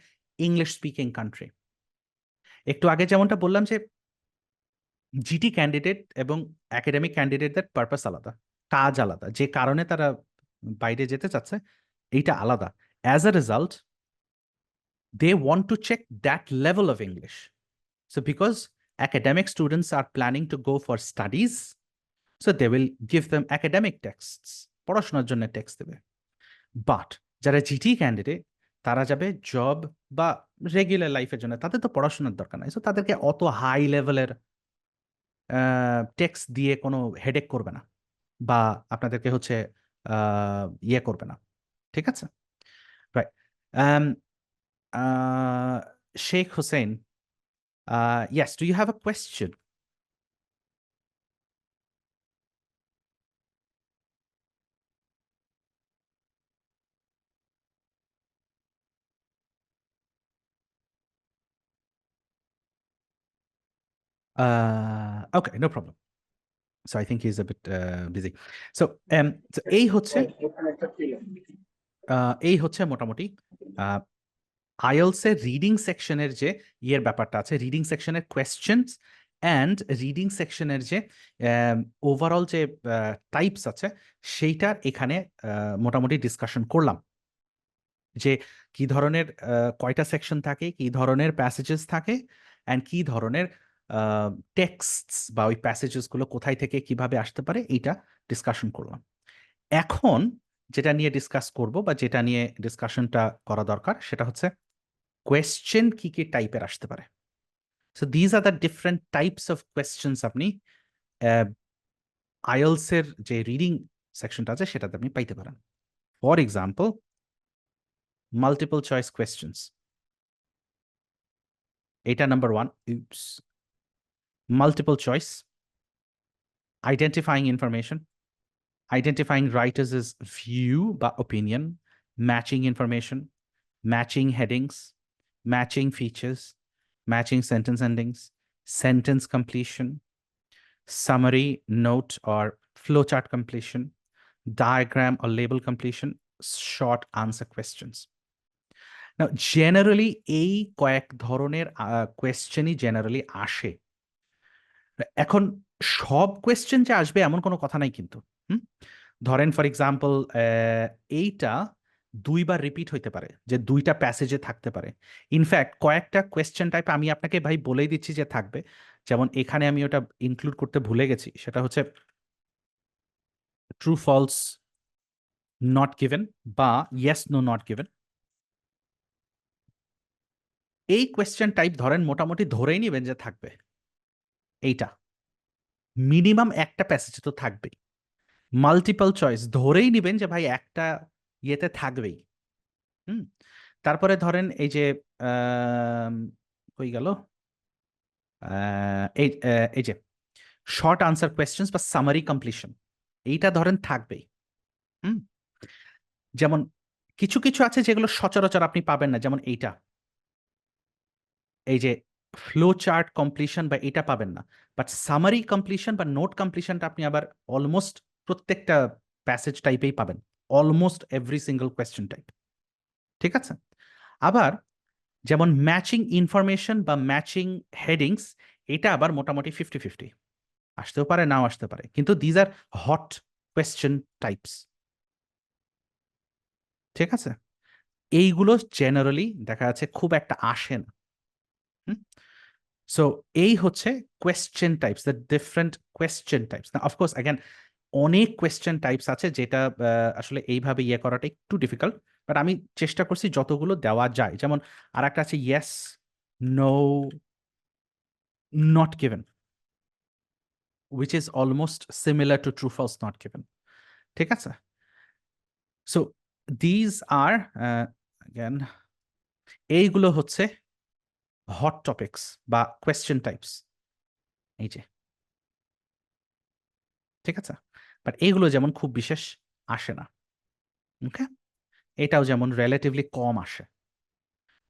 English-speaking country. একটু আগে যেমনটা বললাম যে জিটি ক্যান্ডিডেট এবং একাডেমিক ক্যান্ডিডেটদের পারপাস আলাদা, কাজ আলাদা, যে কারণে তারা বাইরে যেতে চাচ্ছে এইটা আলাদা। As a result they want to check that level of English. So because academic students are planning to go for studies, so they will give them academic texts, পড়াশোনার জন্য টেক্সট দেবে। বাট যারা জিটি ক্যান্ডিডেট তারা যাবে job বা regular লাইফের জন্য, তাদের তো পড়াশোনার দরকার নাই, সো তাদেরকে অত হাই লেভেলের টেক্সট দিয়ে কোনো হেডেক করবে না, বা আপনাদেরকে হচ্ছে ইয়ে করবে না। ঠিক আছে? Right. Sheikh Hossain, yes, do you have a question? Okay, no problem. So I think he's a bit busy. So এই হচ্ছে এখানে একটা ছিল। এই হচ্ছে মোটামুটি আইএলস এর রিডিং সেকশনের যে ইয়ের ব্যাপারটা আছে, রিডিং সেকশনের কোয়েশ্চেন্স অ্যান্ড রিডিং সেকশনের যে ওভারঅল যে টাইপস আছে সেইটার এখানে মোটামুটি ডিসকাশন করলাম, যে কি ধরনের কয়টা সেকশন থাকে, কি ধরনের প্যাসেজেস থাকে, অ্যান্ড কি ধরনের টেক্সটস বা ওই প্যাসেজেসগুলো কোথায় থেকে কিভাবে আসতে পারে, এইটা ডিসকাশন করলাম। এখন যেটা নিয়ে ডিসকাস করব বা যেটা নিয়ে ডিসকাশনটা করা দরকার সেটা হচ্ছে কোয়েশ্চেন কি কি টাইপের আসতে পারে। So these are the different types of questions আপনি আইএলস এর যে রিডিং সেকশনটা আছে সেটাতে আপনি পাইতে পারেন। For example, multiple choice questions, এটা number one. Multiple choice, identifying information, identifying writer's view বা opinion, matching information, matching headings, matching features, matching sentence endings, sentence completion, summary, note or flowchart completion, diagram or label completion, short answer questions. Now, generally এই কয়েক ধরনের কোয়েশ্চেনই generally আসে। এখন সব question যে আসবে এমন কোনো কথা নাই কিন্তু। হুম, ধরেন ফর এক্সাম্পল এইটা দুইবার রিপিট হইতে পারে, যে দুইটা প্যাসেজে থাকতে পারে। ইনফ্যাক্ট কয়েকটা কোয়েশ্চেন টাইপ আমি আপনাকে ভাই বলেই দিচ্ছি যে থাকবে, যেমন এখানে আমি ওটা ইনক্লুড করতে ভুলে গেছি, সেটা হচ্ছে ট্রু ফলস নট গিভেন বা ইয়েস নো নট গিভেন। এই কোয়েশ্চেন টাইপ ধরেন মোটামুটি ধরেই নিবেন যে থাকবে, এইটা মিনিমাম একটা প্যাসেজে তো থাকবেই। মাল্টিপল চয়েস ধরেই নিবেন যে ভাই একটা ইয়েতে থাকবেই। হুম, তারপরে ধরেন এই যে কই গেল, এই যে শর্ট আনসার কোয়েশ্চেন্স বা সামারি কমপ্লিশন, এইটা ধরেন থাকবেই। হুম, যেমন কিছু কিছু আছে যেগুলো সচরাচর আপনি পাবেন না, যেমন এইটা, এই যে ফ্লো চার্ট কমপ্লিশন বা এটা পাবেন না, বাট সামারি কমপ্লিশন বা নোট কমপ্লিশনটা আপনি আবার অলমোস্ট প্রত্যেকটা প্যাসেজ টাইপেই পাবেন, almost every single question type. ঠিক আছে, আবার যেমন ম্যাচিং ইনফরমেশন বা ম্যাচিং হেডিংস, এটা আবার মোটামুটি 50-50, আসতেও পারে নাও আসতে পারে, কিন্তু these are hot question types. ঠিক আছে, এইগুলো জেনারেলি দেখা যাচ্ছে খুব একটা আসে না। সো এই হচ্ছে question types, the different question types. না অফকোর্স অ্যাগেন অনেক কোয়েশ্চেন টাইপস আছে যেটা আসলে এইভাবে ইয়ে করাটা একটু ডিফিকাল্ট, বাট আমি চেষ্টা করছি যতগুলো দেওয়া যায়। যেমন আর একটা আছে yes, no, not given, which is almost similar to true false not given। ঠিক আছে, সো দিজ আর again এইগুলো হচ্ছে হট টপিকস বা কোয়েশ্চেন টাইপস, এই যে। ঠিক আছে, বাট এইগুলো যেমন খুব বিশেষ আসে না। ওকে, এটাও যেমন রিলেটিভলি কম আসে।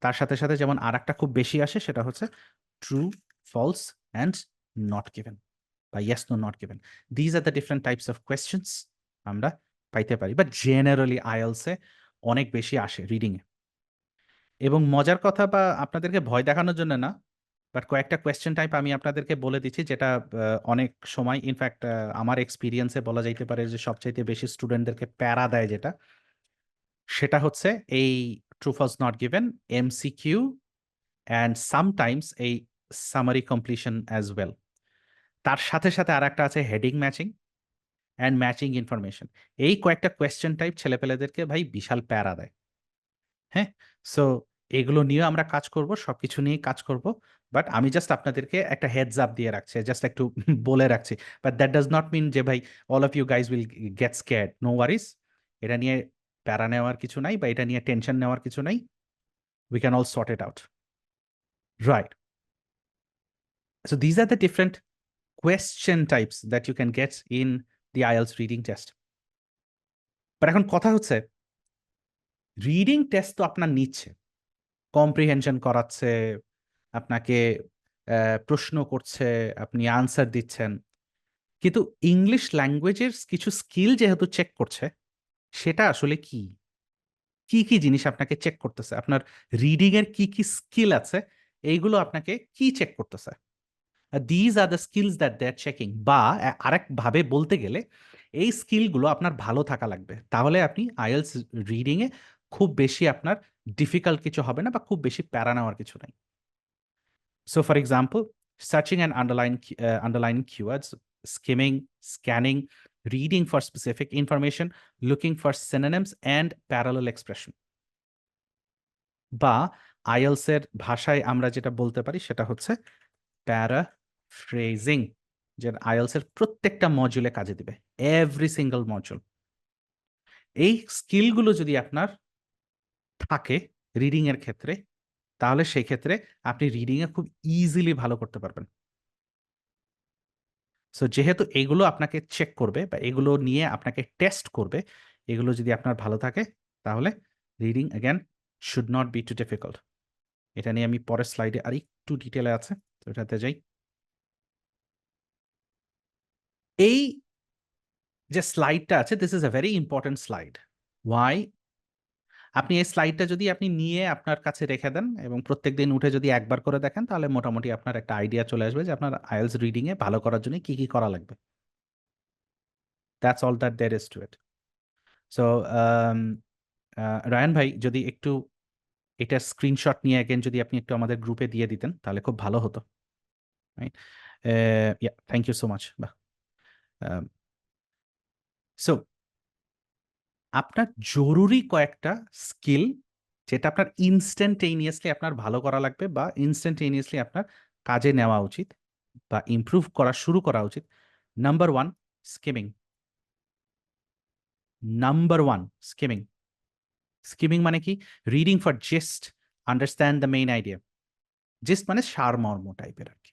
তার সাথে সাথে যেমন আর একটা খুব বেশি আসে, সেটা হচ্ছে true, false and not given বা yes no not given. These are the different types of questions আমরা পাইতে পারি, বাট জেনারেলি আইএলসে অনেক বেশি আসে রিডিংয়ে। এবং মজার কথা, বা আপনাদেরকে ভয় দেখানোর জন্য না, বাট কয়েকটা কোয়েশ্চেন টাইপ আমি আপনাদেরকে বলে দিচ্ছি, যেটা অনেক সময় ইনফ্যাক্ট আমার এক্সপিরিয়েন্সে বলা যাইতে পারে যে সবচাইতে বেশি স্টুডেন্টদেরকে প্যারা দেয় যেটা, সেটা হচ্ছে এই true false not given, MCQ, and sometimes এই সামারি কমপ্লিশন অ্যাজ ওয়েল। তার সাথে সাথে আর একটা আছে heading matching and matching information. এই কয়েকটা কোয়েশ্চেন টাইপ ছেলেপেলেদেরকে ভাই বিশাল প্যারা দেয়। হ্যাঁ, সো এগুলো নিয়ে আমরা কাজ করব, সবকিছু নিয়ে কাজ করব, বাট আমি জাস্ট আপনাদেরকে একটা হেডস আপ দিয়ে রাখছি, জাস্ট একটু বলে রাখছি। But that does not mean যে ভাই all of you guys will get scared, no worries. এটা নিয়ে প্যারা নেওয়ার কিছু নাই বা এটা নিয়ে টেনশন নেওয়ার কিছু নাই, we can all sort it out, right? So these are the different question types that you can get in the IELTS reading test. But এখন কথা হচ্ছে, রিডিং টেস্ট তো আপনার নিচ্ছে, কম্প্রিহেনশন করাচ্ছে আপনাকে, প্রশ্ন করছে, আপনি আনসার দিচ্ছেন, কিন্তু ইংলিশ ল্যাঙ্গুয়েজের কিছু স্কিল যেহেতু চেক করছে, সেটা আসলে কি কি কি জিনিস আপনাকে চেক করতেছে, আপনার রিডিং এর কি কি স্কিল আছে, এইগুলো আপনাকে কি চেক করতেছে। These are the skills that they are checking, বা আরেক ভাবে বলতে গেলে এই স্কিলগুলো আপনার ভালো থাকা লাগবে, তাহলে আপনি আইএলস রিডিং এ খুব বেশি আপনার ডিফিকাল্ট কিছু হবে না বা খুব বেশি প্যারা নেওয়ার কিছু নাই। So for example, searching and underlining keywords, skimming, scanning, reading for specific information, looking for synonyms and parallel expression, বা আইএলস এর ভাষায় আমরা যেটা বলতে পারি সেটা হচ্ছে প্যারাফ্রেজিং, যে আইএলস এর প্রত্যেকটা মডিউলে কাজে দিবে, এভরি সিঙ্গেল মডিউল। এই স্কিলগুলো যদি আপনার থাকে রিডিং এর ক্ষেত্রে, তাহলে সেই ক্ষেত্রে আপনি রিডিং এ খুব ইজিলি ভালো করতে পারবেন। সো যেহেতু এগুলো আপনাকে চেক করবে বা এগুলো নিয়ে আপনাকে টেস্ট করবে, এগুলো যদি আপনার ভালো থাকে, তাহলে reading again should not be too difficult. এটা নিয়ে আমি পরের স্লাইডে আর একটু ডিটেলে আছে, তো এটাতে যাই। এই যে স্লাইডটা আছে, this is a very important slide. Why? আপনি এই স্লাইডটা যদি আপনি নিয়ে আপনার কাছে রেখে দেন এবং প্রত্যেকদিন উঠে যদি একবার করে দেখেন, তাহলে মোটামুটি আপনার একটা আইডিয়া চলে আসবে যে আপনার আইএলটিএস রিডিং এ ভালো করার জন্য কি কি করা লাগবে। That's all that there is to it. So Rayan ভাই, যদি একটু এটার স্ক্রিনশট নিয়ে অ্যাগেন যদি আপনি একটু আমাদের গ্রুপে দিয়ে দিতেন, তাহলে খুব ভালো হতো। Right, yeah, thank you so much. বাহ, সো আপনার জরুরি কয়েকটা স্কিল, যেটা আপনার ইনস্ট্যান্টেনিয়াসলি আপনার ভালো করা লাগবে বা ইনস্ট্যান্টেনিয়াসলি আপনার কাজে নেওয়া উচিত বা ইমপ্রুভ করা শুরু করা উচিত। Number one, skimming. Number one, skimming. Skimming মানে কি? Reading for just understand the main idea. Gist মানে সারমর্ম টাইপের আর কি,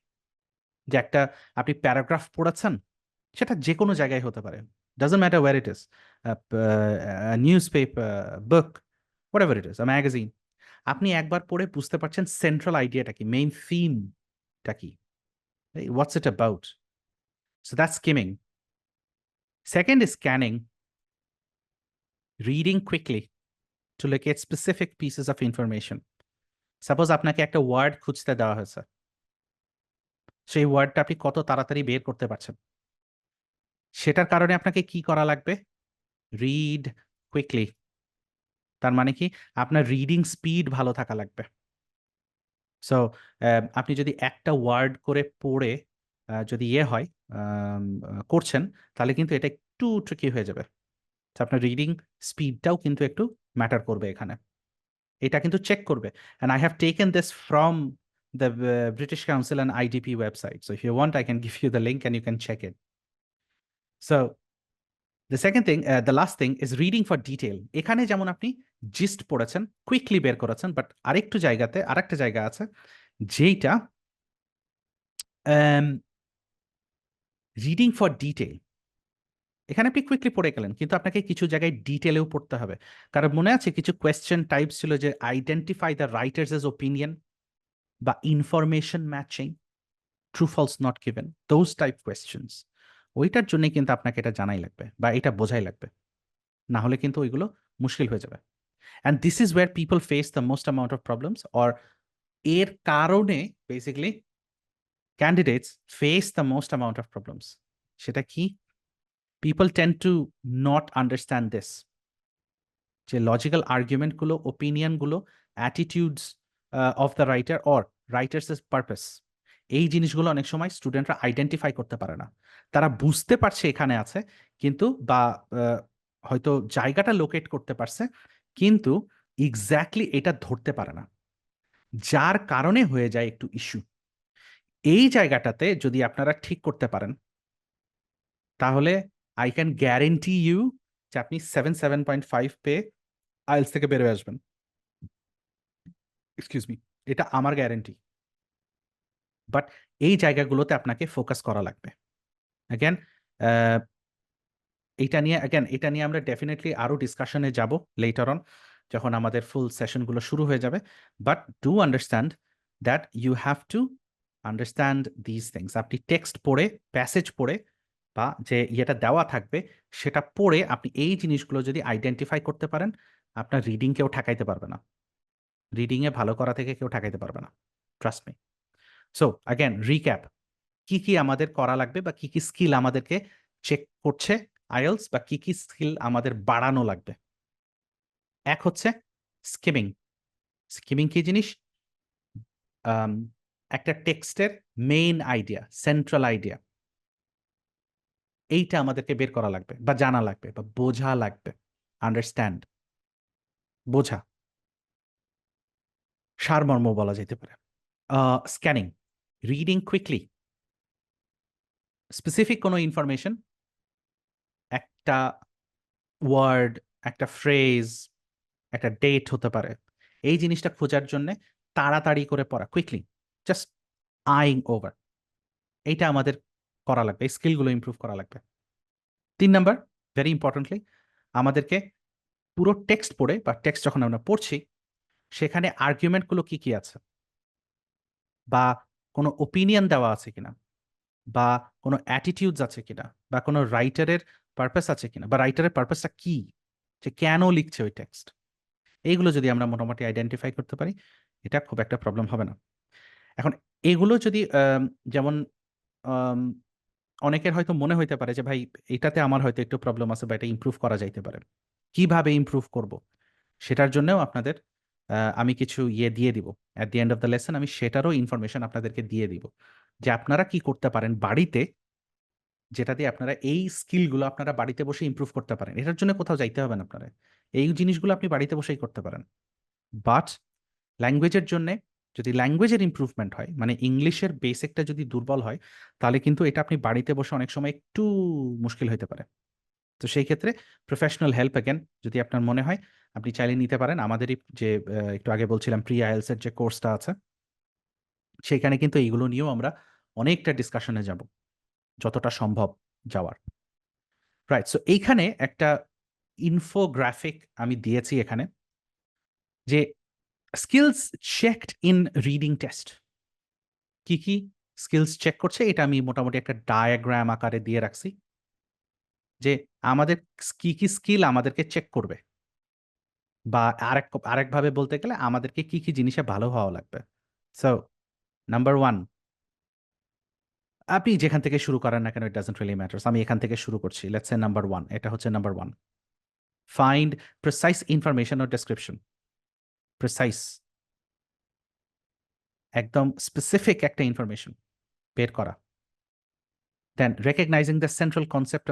যে একটা আপনি প্যারাগ্রাফ পড়াচ্ছেন, সেটা যে কোনো জায়গায় হতে পারে, doesn't matter where it is, newspaper, book, whatever it is, magazine, আপনি একবার পড়ে বুঝতে পারছেন সেন্ট্রাল আইডিয়াটা কি, মেইন থিমটা কি, what's it about, so that's skimming. Second is scanning, reading quickly to locate specific pieces of information. Suppose আপনাকে একটা ওয়ার্ড খুঁজতে দেওয়া হয়েছে, সেই ওয়ার্ডটা আপনি কত তাড়াতাড়ি বের করতে পারছেন, সেটার কারণে আপনাকে কি করা লাগবে? Read quickly. তার মানে কি, আপনার রিডিং স্পিড ভালো থাকা লাগবে। সো আপনি যদি একটা ওয়ার্ড করে পড়ে যদি ইয়ে হয়, করছেন, তাহলে কিন্তু এটা একটু ট্রিকি হয়ে যাবে। তো আপনার রিডিং স্পিডটাও কিন্তু একটু ম্যাটার করবে এখানে, এটা কিন্তু চেক করবে। And I have taken this from the British council and IDP website, so if you want I can give you the link and you can check it. So the second thing, the last thing is reading for detail. এখানে যেমন আপনি gist পড়েছেন, quickly বের করেছেন, but আরেকটা জায়গা আছে যেইটা রিডিং ফর ডিটেল। এখানে আপনি কুইকলি পড়ে গেলেন, কিন্তু আপনাকে কিছু জায়গায় ডিটেলেও পড়তে হবে। কারণ মনে আছে কিছু কোয়েশ্চেন টাইপ ছিল যে identify the writer's age opinion বা information matching, true false not given, those type questions. ওইটার জন্য কিন্তু আপনাকে এটা জানাই লাগবে বা এটা বোঝাই লাগবে, না হলে কিন্তু ওইগুলো মুশকিল হয়ে যাবে। And this is where people face the most amount of problems, or এর কারণে basically candidates face the most amount of problems. সেটা কি? People tend to not understand this, যে লজিক্যাল আর্গুমেন্টগুলো, ওপিনিয়নগুলো, attitudes of the writer or writer's purpose, এই জিনিসগুলো অনেক সময় স্টুডেন্টরা আইডেন্টিফাই করতে পারে না। তারা বুঝতে পারছে এখানে আছে, কিন্তু বা হয়তো জায়গাটা লোকেট করতে পারছে, কিন্তু এক্স্যাক্টলি এটা ধরতে পারে না, যার কারণে হয়ে যায় একটু ইস্যু। এই জায়গাটাতে যদি আপনারা ঠিক করতে পারেন, তাহলে আই ক্যান গ্যারেন্টি ইউ যে আপনি 7.5 পেয়ে আইএলস থেকে বেরোয় আসবেন। এক্সকিউজ মি, এটা আমার গ্যারেন্টি। বাট এই জায়গাগুলোতে আপনাকে ফোকাস করা লাগবে। অ্যাগেন এটা নিয়ে আমরা ডেফিনেটলি আরো ডিসকাশনে যাব লেটার অন, যখন আমাদের ফুল সেশনগুলো শুরু হয়ে যাবে। But do understand that you have to understand this things. আপনি টেক্সট পড়ে, প্যাসেজ পড়ে, বা যে ইয়েটা দেওয়া থাকবে সেটা পড়ে আপনি এই জিনিসগুলো যদি আইডেন্টিফাই করতে পারেন, আপনার রিডিং কেউ ঠেকাইতে পারবে না। রিডিংয়ে ভালো করা থেকে কেউ ঠেকাইতে পারবে না, trust me. So again recap, কি কি আমাদের করা লাগবে বা কি কি স্কিল আমাদেরকে চেক করছে আইএলস, বা কি কি স্কিল আমাদের বাড়ানো লাগবে। এক হচ্ছে স্কিমিং। স্কিমিং কি জিনিস? আম, একটা টেক্সটের মেইন আইডিয়া, সেন্ট্রাল আইডিয়া, এইটা আমাদেরকে বের করা লাগবে বা জানা লাগবে বা বোঝা লাগবে। আন্ডারস্ট্যান্ড, বোঝা, সারমর্ম বলা যেতে পারে। স্ক্যানিং, রিডিং কুইকলি, স্পেসিফিক কোনো ইনফরমেশন, একটা ওয়ার্ড, একটা ফ্রেজ, একটা ডেট হতে পারে, এই জিনিসটা খোঁজার জন্য তাড়াতাড়ি করে পড়া, কুইকলি, জাস্ট আইং ওভার, এইটা আমাদের করা লাগবে, এই স্কিলগুলো ইমপ্রুভ করা লাগবে। 3 নাম্বার, ভেরি ইম্পর্টেন্টলি, আমাদেরকে পুরো টেক্সট পড়ে বা টেক্সট যখন আমরা পড়ছি, সেখানে আর্গুমেন্টগুলো কি কি আছে, বা কোনো ওপিনিয়ন দেওয়া আছে কিনা, বা কোনো অ্যাটিটিউডস আছে কিনা, বা কোনো রাইটারের পারপাস আছে কিনা, বা রাইটারের পারপাসটা কি, যে কেন লিখছে ওই টেক্সট, এইগুলো যদি আমরা মোটামুটি আইডেন্টিফাই করতে পারি, এটা খুব একটা প্রবলেম হবে না। এখন এগুলো যদি যেমন আম, অনেকের হয়তো মনে হইতে পারে যে ভাই এটাতে আমার হয়তো একটু প্রবলেম আছে বা এটা ইমপ্রুভ করা যাইতে পারে, কিভাবে ইমপ্রুভ করব, সেটার জন্যও আপনাদের আমি কিছু ইয়ে দিয়ে দিব at the end of the lesson. আমি সেটারও ইনফরমেশন আপনাদেরকে দিয়ে দিব, যে আপনারা কি করতে পারেন বাড়িতে, যেটা দিয়ে আপনারা এই স্কিলগুলো আপনারা বাড়িতে বসে ইমপ্রুভ করতে পারেন। এটার জন্য কোথাও যাইতে হবে না আপনারা, এই জিনিসগুলো আপনি বাড়িতে বসেই করতে পারেন। বাট ল্যাঙ্গুয়েজের জন্যে, যদি ল্যাঙ্গুয়েজের ইমপ্রুভমেন্ট হয়, মানে ইংলিশের বেসিকটা যদি দুর্বল হয়, তাহলে কিন্তু এটা আপনি বাড়িতে বসে অনেক সময় একটু মুশকিল হতে পারে। তো সেই ক্ষেত্রে প্রফেশনাল হেল্প অ্যাগেন যদি আপনার মনে হয়, আপনি চাইলে নিতে পারেন। আমাদেরই যে একটু আগে বলছিলাম প্রি আইএলস এর যে কোর্সটা আছে, সেখানে কিন্তু এইগুলো নিয়েও আমরা অনেকটা ডিসকাশনে যাব, যতটা সম্ভব যাওয়ার। রাইট, সো এইখানে একটা ইনফোগ্রাফিক আমি দিয়েছি এখানে, যে skills checked in reading test, কি কি স্কিলস চেক করছে এটা আমি মোটামুটি একটা ডায়াগ্রাম আকারে দিয়ে রাখছি, যে আমাদের কি কি স্কিল আমাদেরকে চেক করবে, বা আরেকভাবে বলতে গেলে আমাদেরকে কি কি জিনিসে ভালো হওয়া লাগবে। সো নাম্বার ওয়ান, আপনি যেখান থেকে শুরু করেন না কেন, ইট ডাজন্ট রিয়েলি ম্যাটার্স, আমি এখান থেকে শুরু করছি। লেটস সে নাম্বার ওয়ান, এটা হচ্ছে number one, find precise information or description. Precise, একদম স্পেসিফিক একটা ইনফরমেশন বের করা। Then recognising the central concept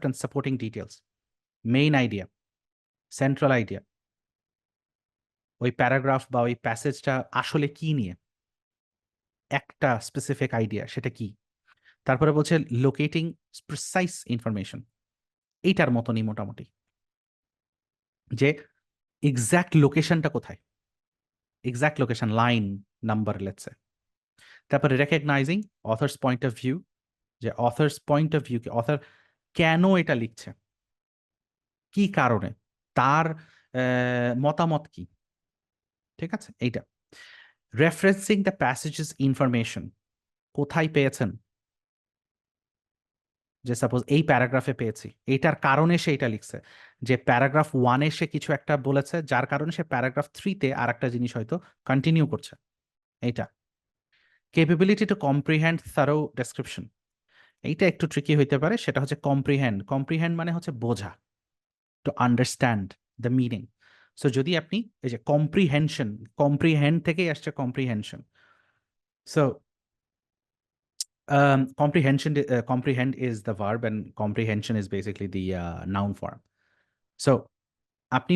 and supporting details, main idea, central idea, ওই প্যারাগ্রাফ বা ওই প্যাসেজটা আসলে কি নিয়ে, একটা স্পেসিফিক আইডিয়া সেটা কি। তারপরে বলছে লোকেটিং প্রিসাইজ ইনফরমেশন, এইটার মতনই মোটামুটি, যে এক্সাক্ট লোকেশনটা কোথায়, exact location, line number let's say. তারপরে recognising author's point of view, যে অথার্স পয়েন্ট অফ ভিউ কি, অথার কেন এটা লিখছে, কি কারণে, তার মতামত কি, ঠিক আছে এইটা। রেফারেন্সিং দ্য প্যাসেজেস ইনফরমেশন, কোথায় পেয়েছেন, যে সাপোজ এই প্যারাগ্রাফে পেয়েছি, এইটার কারণে সে এটা লিখছে, যে প্যারাগ্রাফ ওয়ানে সে কিছু একটা বলেছে যার কারণে সে প্যারাগ্রাফ থ্রিতে আর একটা জিনিস হয়তো কন্টিনিউ করছে, এইটা। কেপেবিলিটি টু কম্প্রিহেন্ড থারো ডেসক্রিপশন, এইটা একটু ট্রিকি হইতে পারে, সেটা হচ্ছে কম্প্রিহেন্ড, কম্প্রিহেন্ড মানে হচ্ছে বোঝা, to understand the meaning. So যদি আপনি এই যে কম্প্রিহেনশন, কম্প্রিহেন্ড থেকেই আসছে comprehension, so comprehend is the verb and comprehension is basically the noun form. So আপনি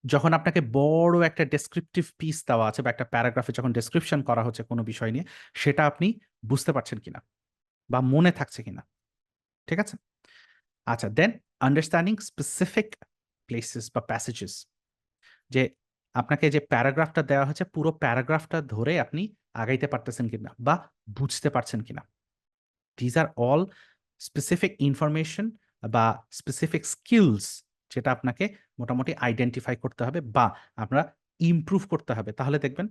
যখন আপনাকে বড় একটা ডেসক্রিপটিভ পিস দেওয়া আছে বা একটা প্যারাগ্রাফে যখন ডেসক্রিপশন করা হচ্ছে কোনো বিষয় নিয়ে, সেটা আপনি বুঝতে পারছেন কিনা বা মনে থাকছে কিনা, ঠিক আছে। আচ্ছা, দেন আন্ডারস্ট্যান্ডিং স্পেসিফিক প্লেসেস বা প্যাসেজেস, যে আপনাকে যে প্যারাগ্রাফটা দেওয়া হচ্ছে পুরো প্যারাগ্রাফটা ধরে আপনি আগাইতে পারতেছেন কিনা বা বুঝতে পারছেন কিনা। These are all specific information বা স্পেসিফিক স্কিলস, যেটা আপনাকে মোটামুটি আইডেন্টিফাই করতে হবে বা আমরা ইমপ্রুভ করতে হবে। তাহলে দেখবেন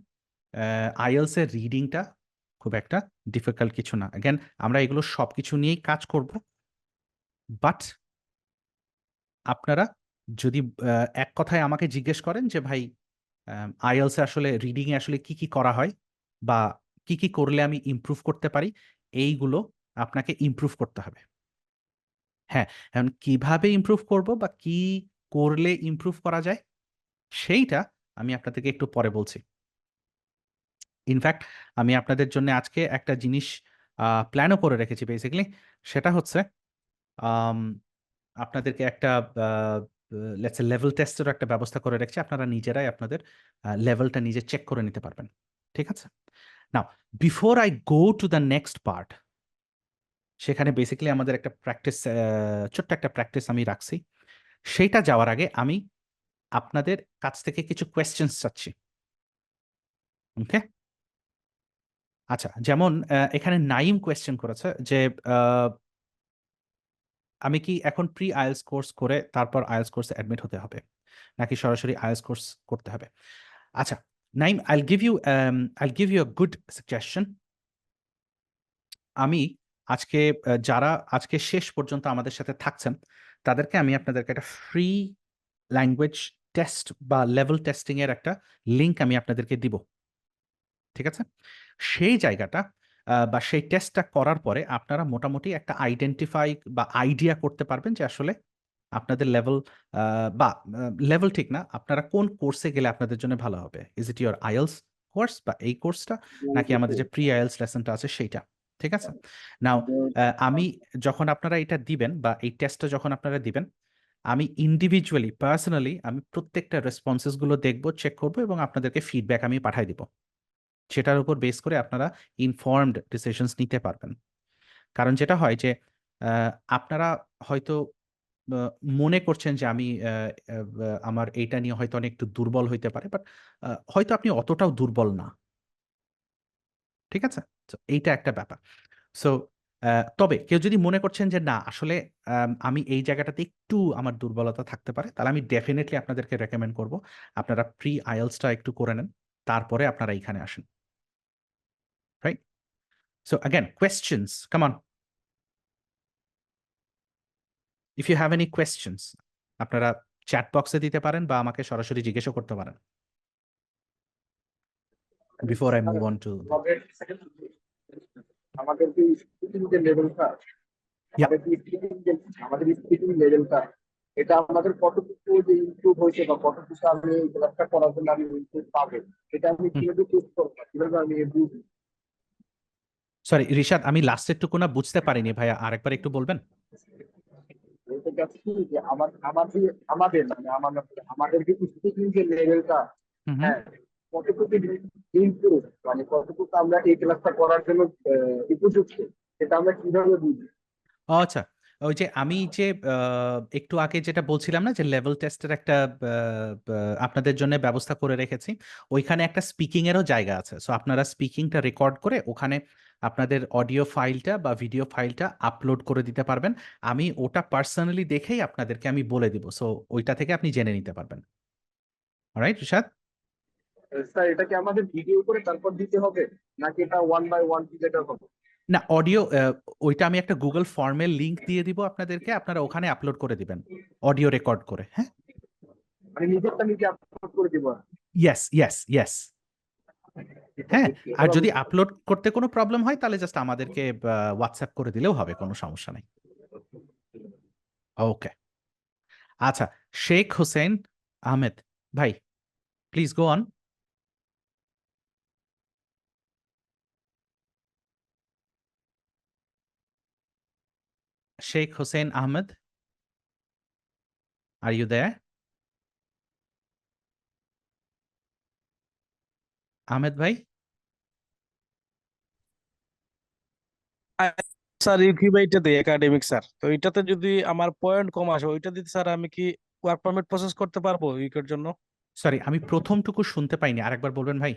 আইএলস এর রিডিংটা খুব একটা ডিফিকাল্ট কিছু না। অ্যাগেন আমরা এগুলো সব কিছু নিয়েই কাজ করব, বাট আপনারা যদি এক কথায় আমাকে জিজ্ঞেস করেন যে ভাই আইএলস এ আসলে রিডিং এ আসলে কি কি করা হয় বা কি কি করলে আমি ইমপ্রুভ করতে পারি, এইগুলো আপনাকে ইমপ্রুভ করতে হবে। হ্যাঁ, এখন কিভাবে ইমপ্রুভ করব বা কি করলে ইমপ্রুভ করা যায়, সেইটা আমি আপনাদেরকে একটু পরে বলছি। ইনফ্যাক্ট আমি আপনাদের জন্য আজকে একটা জিনিস প্ল্যানও করে রেখেছি বেসিক্যালি, সেটা হচ্ছে আম, আপনাদেরকে একটা লেটস সে লেভেল টেস্টেরও একটা ব্যবস্থা করে রেখেছি, আপনারা নিজেরাই আপনাদের লেভেলটা নিজে চেক করে নিতে পারবেন, ঠিক আছে। Now before I go to the next part, সেখানে বেসিক্যালি আমাদের একটা প্র্যাকটিস, ছোট্ট একটা প্র্যাকটিস আমি রাখছি। সেইটা যাওয়ার আগে আমি আপনাদের কাছ থেকে কিছু কোয়েশ্চেন্স চাচ্ছি, ওকে। আচ্ছা, যেমন এখানে নাইম কোয়েশ্চেন করেছে যে আহ, আমি কি এখন প্রি আইএলস কোর্স করে তারপর আইএলস কোর্সে অ্যাডমিট হতে হবে, নাকি সরাসরি আইএলস কোর্স করতে হবে। আচ্ছা Naim, I'll give you a good suggestion. আমি আজকে যারা আজকে শেষ পর্যন্ত আমাদের সাথে থাকছেন, তাদেরকে আমি আপনাদেরকে একটা ফ্রি ল্যাঙ্গুয়েজ টেস্ট বা লেভেল টেস্টিং এর একটা লিংক আমি আপনাদেরকে দিব, ঠিক আছে। সেই জায়গাটা বা সেই টেস্টটা করার পরে আপনারা মোটামুটি একটা আইডেন্টিফাই বা আইডিয়া করতে পারবেন যে আসলে আপনাদের লেভেল বা লেভেল ঠিক না, আপনারা কোন কোর্সে গেলে আপনাদের জন্য ভালো হবে। Is it your IELTS course বা এই কোর্সটা, নাকি আমাদের যে প্রি আইএলস লেসনটা আছে সেইটা, ঠিক আছে। নাও আমি যখন আপনারা এটা দিবেন বা এই টেস্টটা যখন আপনারা দিবেন, আমি ইন্ডিভিজুয়ালি পার্সোনালি আমি প্রত্যেকটা রেসপন্সেস গুলো দেখবো, চেক করবো এবং আপনাদেরকে ফিডব্যাক আমি পাঠাই দিব। সেটার উপর বেস করে আপনারা ইনফর্মড ডিসিশনস নিতে পারবেন। কারণ যেটা হয় যে আপনারা হয়তো আহ, মনে করছেন যে আমি আমার এইটা নিয়ে হয়তো অনেক একটু দুর্বল হইতে পারে, বাট হয়তো আপনি অতটাও দুর্বল না। ঠিক আছে? তো এইটা একটা ব্যাপার। সো তবে কেউ যদি মনে করছেন যে না আসলে আমি এই জায়গাটাতে একটু আমার দুর্বলতা থাকতে পারে, তাহলে আমি ডেফিনেটলি আপনাদেরকে রেকমেন্ড করব আপনারা প্রি আইএলসটা একটু করে নেন, তারপরে আপনারা এইখানে আসেন। Right? So again questions, come on, if you have any questions আপনারা চ্যাট বক্সে দিতে পারেন বা আমাকে সরাসরি জিজ্ঞেসও করতে পারেন before I move on to. আমাদের আমাদের যে স্পিকিং যে লেভেলটা আমাদের যে স্পিকিং যে আমাদের স্পিকিং লেভেলটা এটা আমাদের কতটুকু যে ইমপ্রুভ হয়েছে বা কতটুকু আমি এই ক্লাসটা করার জন্য আমি ইমপ্রুভ পাবো, এটা আমি কিভাবে টেস্ট করবো, কিভাবে আমি বুঝবো? সরি রিশাদ, আমি লাস্টের টুকু না বুঝতে পারিনি ভাইয়া, আরেকবার একটু বলবেন? বলতে চাচ্ছি যে আমাদের মানে আমাদের যে স্পিকিং যে লেভেলটা, হুম হুম। হ্যাঁ, কতটুকু ইমপ্রুভ, মানে কতটুকু আমরা এই ক্লাসটা করার জন্য উপযুক্ত, সেটা আমরা কিভাবে বুঝবো? ও আচ্ছা, ওই যে আমি যে একটু আগে যেটা বলছিলাম না যে লেভেল টেস্টের একটা আপনাদের জন্য ব্যবস্থা করে রেখেছি, ওইখানে একটা স্পিকিং এরও জায়গা আছে। সো আপনারা স্পিকিংটা রেকর্ড করে ওখানে আপনাদের অডিও ফাইলটা বা ভিডিও ফাইলটা আপলোড করে দিতে পারবেন। আমি ওটা পার্সোনালি দেখেই আপনাদেরকে আমি বলে দিব, সো ওইটা থেকে আপনি জেনে নিতে পারবেন। অলরাইট রিশাদ? স্যার এটা কি আমাদের ভিডিও করে তারপর দিতে হবে, নাকি এটা ওয়ান বাই ওয়ান যেটা হবে? না অডিও, ওইটা আমি একটা গুগল ফর্মের লিংক দিয়ে দিব আপনাদেরকে, আপনারা ওখানে আপলোড করে দিবেন অডিও রেকর্ড করে। হ্যাঁ, মানে নিজেরটা নিজে আপলোড করে দিব? Yes yes yes. হ্যাঁ, আর যদি আপলোড করতে কোনো প্রবলেম হয় তাহলে জাস্ট আমাদেরকে হোয়াটসঅ্যাপ করে দিলেও হবে, কোনো সমস্যা নেই। ওকে, আচ্ছা, শেখ হোসেন আহমেদ ভাই, please go on. Sheikh Hossain Ahmed, are you there? Ahmed ভাই? স্যার ইউকিউবাইটা দেই একাডেমিক স্যার, তো এটাতে যদি আমার পয়েন্ট কম আসে ওইটা দিতে স্যার আমি কি ওয়ার্ক পারমিট প্রসেস করতে পারবো ইউকের জন্য? সরি আমি প্রথমটুকু শুনতে পাইনি, আরেকবার বলবেন ভাই?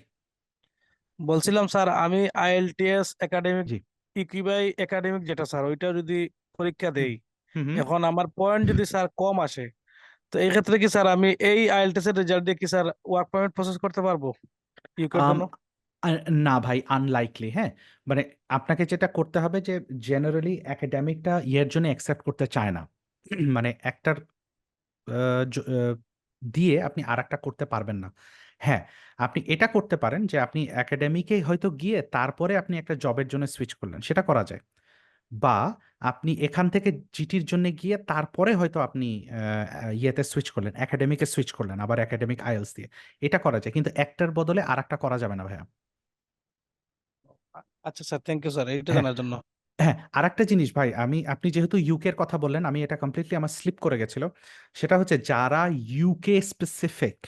বলছিলাম স্যার আমি আইএলটিএস একাডেমিক জি। ইউকিউবাই একাডেমিক যেটা স্যার ওইটা যদি পরীক্ষা হুম দেই, হুম হুম। এখন আমার পয়েন্ট যদি স্যার কম আসে, তো এই ক্ষেত্রে কি স্যার আমি এই আইএলটিএস এর রেজাল্ট দিয়ে কি স্যার ওয়ার্ক পারমিট প্রসেস করতে পারবো ইউকের আম, জন্য? না ভাই, আনলাইকলি। হ্যাঁ, মানে আপনাকে যেটা করতে হবে যে জেনারেলি একাডেমিকটা ইয়ের জন্য অ্যাকসেপ্ট করতে চায় না। মানে একটার দিয়ে আপনি আর একটা করতে পারবেন না। হ্যাঁ, আপনি এটা করতে পারেন যে আপনি একাডেমিকে হয়তো গিয়ে তারপরে আপনি একটা জবের জন্য সুইচ করলেন, সেটা করা যায়। বা আপনি এখান থেকে জিটির জন্য গিয়ে তারপরে হয়তো আপনি ইয়েতে সুইচ করলেন, একাডেমিকে সুইচ করলেন আবার একাডেমিক আইএলস দিয়ে। এটা করা যায়, কিন্তু একটার বদলে আর একটা করা যাবে না ভাইয়া। আচ্ছা স্যার, থ্যাংক ইউ স্যার এটা হ্যাঁ জানার জন্য। হ্যাঁ, আরেকটা জিনিস ভাই, আপনি যেহেতু ইউকের কথা বললেন, আমি এটা কমপ্লিটলি আমার স্লিপ করে গেছিল। সেটা হচ্ছে যারা ইউকে স্পেসিফিক,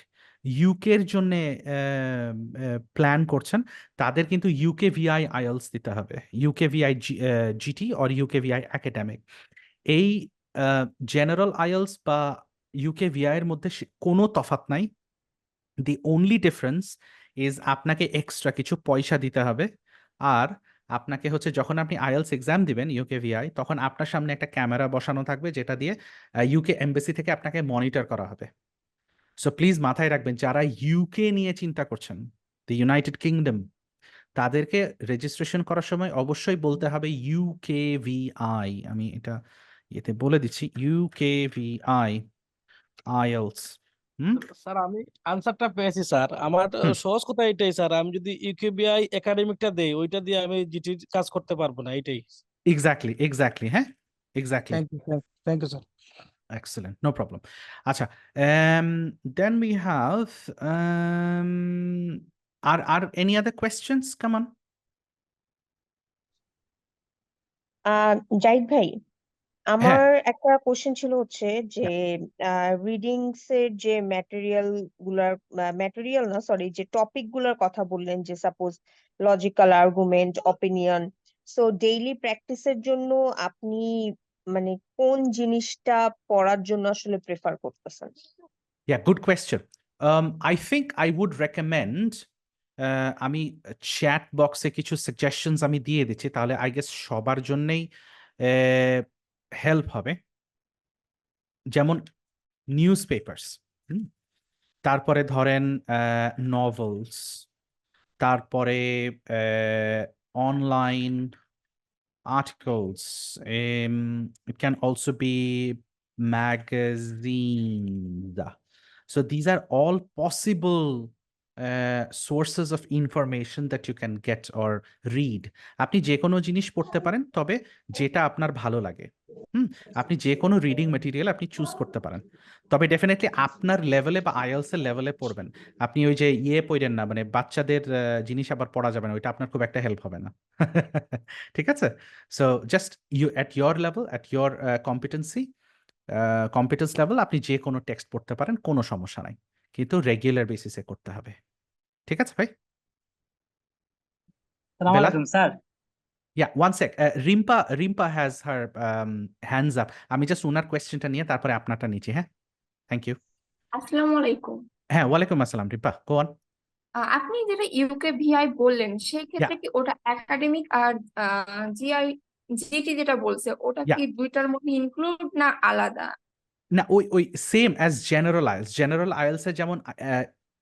ইউকের জন্য প্ল্যান করছেন, তাদের কিন্তু ইউকে ভিআই আইএলস দিতে হবে, ইউকে ভিআই জিটি আর ইউকে ভিআই একাডেমিক। এই জেনারেল আইএলস বা ইউকে ভিআই এর মধ্যে কোনো তফাৎ নাই। দি অনলি ডিফারেন্স ইজ আপনাকে এক্সট্রা কিছু পয়সা দিতে হবে। আর আপনাকে হচ্ছে যখন আপনি আইএলস এক্সাম দিবেন ইউকেভিআই, তখন আপনার সামনে একটা ক্যামেরা বসানো থাকবে যেটা দিয়ে ইউকে এমবাসি থেকে আপনাকে মনিটর করা হবে। সো প্লিজ মাথায় রাখবেন, যারা ইউকে নিয়ে চিন্তা করছেন, দ্য ইউনাইটেড কিংডম, তাদেরকে রেজিস্ট্রেশন করার সময় অবশ্যই বলতে হবে ইউকেভিআই। আমি এটা এতে বলে দিচ্ছি, ইউকেভিআই আইএলস। হুম। স্যার আমি আনসারটা পেয়েছি স্যার, আমার হুম, সহজ কথা এটাই স্যার, আমি যদি ইউকিউবিআই একাডেমিকটা দেই ওইটা দিয়ে আমি জিটির কাজ করতে পারবো না এটাই। এক্স্যাক্টলি এক্স্যাক্টলি, হ্যাঁ, exactly. Thank you, thank you sir. Excellent, no problem. আচ্ছা, then we have are any other questions? Come on. আহ জাহিদ ভাই, হ্যাঁ, আমার একটা কোশ্চেন ছিল হচ্ছে যে রিডিংস এর যে ম্যাটেরিয়াল না সরি, যে টপিক গুলার কথা বললেন, যে suppose logical argument, opinion, so daily প্র্যাকটিসের জন্য আপনি মানে কোন জিনিসটা পড়ার জন্য আসলে প্রেফার করতেছেন? yeah, good question. I think I would recommend আমি চ্যাট বক্সে কিছু সাজেশনস আমি দিয়ে দিচ্ছি, তাহলে আই গেস সবার জন্যই হেল্প হবে। যেমন নিউজ পেপার্স, তারপরে ধরেন নভেলস, তারপরে online articles. It can also be magazines. So these are all possible sources of information that you can get or read. আপনি যে কোনো জিনিস পড়তে পারেন, তবে যেটা আপনার ভালো লাগে। আপনি যে কোনো রিডিং মেটেরিয়াল আপনি চুজ করতে পারেন, তবে ডেফিনেটলি আপনার লেভেলে বা আইএলস এর লেভেলে পড়বেন। আপনি ওই যে পড়েন না, মানে বাচ্চাদের জিনিস আবার পড়া যাবে না, ওইটা আপনার খুব একটা হেল্প হবে না। ঠিক আছে? So just you at your level, at your competence level আপনি যে কোনো টেক্সট পড়তে পারেন, কোনো সমস্যা নাই, কিন্তু রেগুলার বেসিসে করতে হবে। ঠিক আছে ভাই? সালাম বেলা? আলাইকুম sir. Yeah, one sec. Rimpa has her hands up. আমি জাস্ট ওনার কোয়েশ্চেনটা নিয়ে তারপরে আপনারটা নিচ্ছি। হ্যাঁ, থ্যাংক ইউ। আসসালামু আলাইকুম। হ্যাঁ, ওয়ালাইকুম আসসালাম রিম্পা, গো অন। আপনি যেটা ইউকে ভিআই বললেন সেই Yeah, ক্ষেত্রে কি ওটা একাডেমিক আর জিটি যেটা বলছে ওটা yeah. কি দুইটার মধ্যে ইনক্লুড না আলাদা? না, ওই same as general IELTS. General IELTS এ যেমন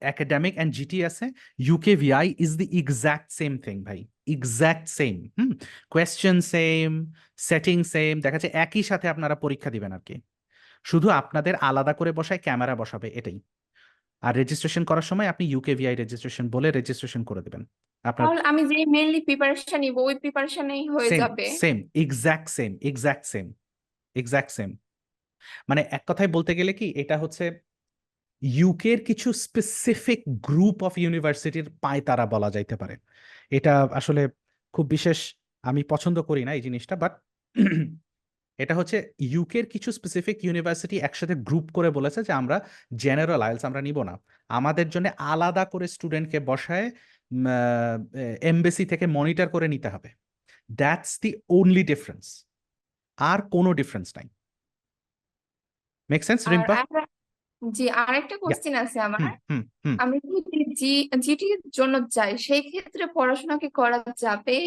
একাডেমিক অ্যান্ড জিটি আছে, UKVI is the exact same thing ভাই, exact same. Question same, setting same, দেখা যাচ্ছে একই সাথে আপনারা পরীক্ষা দিবেন আর কি, শুধু আপনাদের আলাদা করে বসায় ক্যামেরা বসাবে, এটাই। আর রেজিস্ট্রেশন করার সময় আপনি ইউকেভিআই রেজিস্ট্রেশন বলে রেজিস্ট্রেশন করে দেবেন আপনার। তাহলে আমি যে মেইনলি প্রিপারেশন নিব ওই প্রিপারেশনেই হয়ে সেম যাবে। Same exact same, exact same, exact same. মানে এক কথায় বলতে গেলে কি, এটা হচ্ছে ইউকের কিছু স্পেসিফিক গ্রুপ অফ ইউনিভার্সিটির পায়তারা বলা যাইতে পারে। এটা আসলে খুব বিশেষ আমি পছন্দ করি না এই জিনিসটা, বাট এটা হচ্ছে ইউকের কিছু স্পেসিফিক ইউনিভার্সিটি একসাথে গ্রুপ করে বলেছে যে আমরা জেনারেল আইএলস আমরা নিব না, আমাদের জন্য আলাদা করে স্টুডেন্টকে বসায় এমবেসি থেকে মনিটর করে নিতে হবে। দ্যাটস দি অনলি ডিফারেন্স, আর কোনো ডিফারেন্স নাই। মেক সেন্স আর রিম্পা? জি আরেকটা কোশ্চেন আছে আমার। হুম হুম হুম আমি যদি জিটির জন্য যাই সেই ক্ষেত্রে পড়াশোনা কি করা যাবে?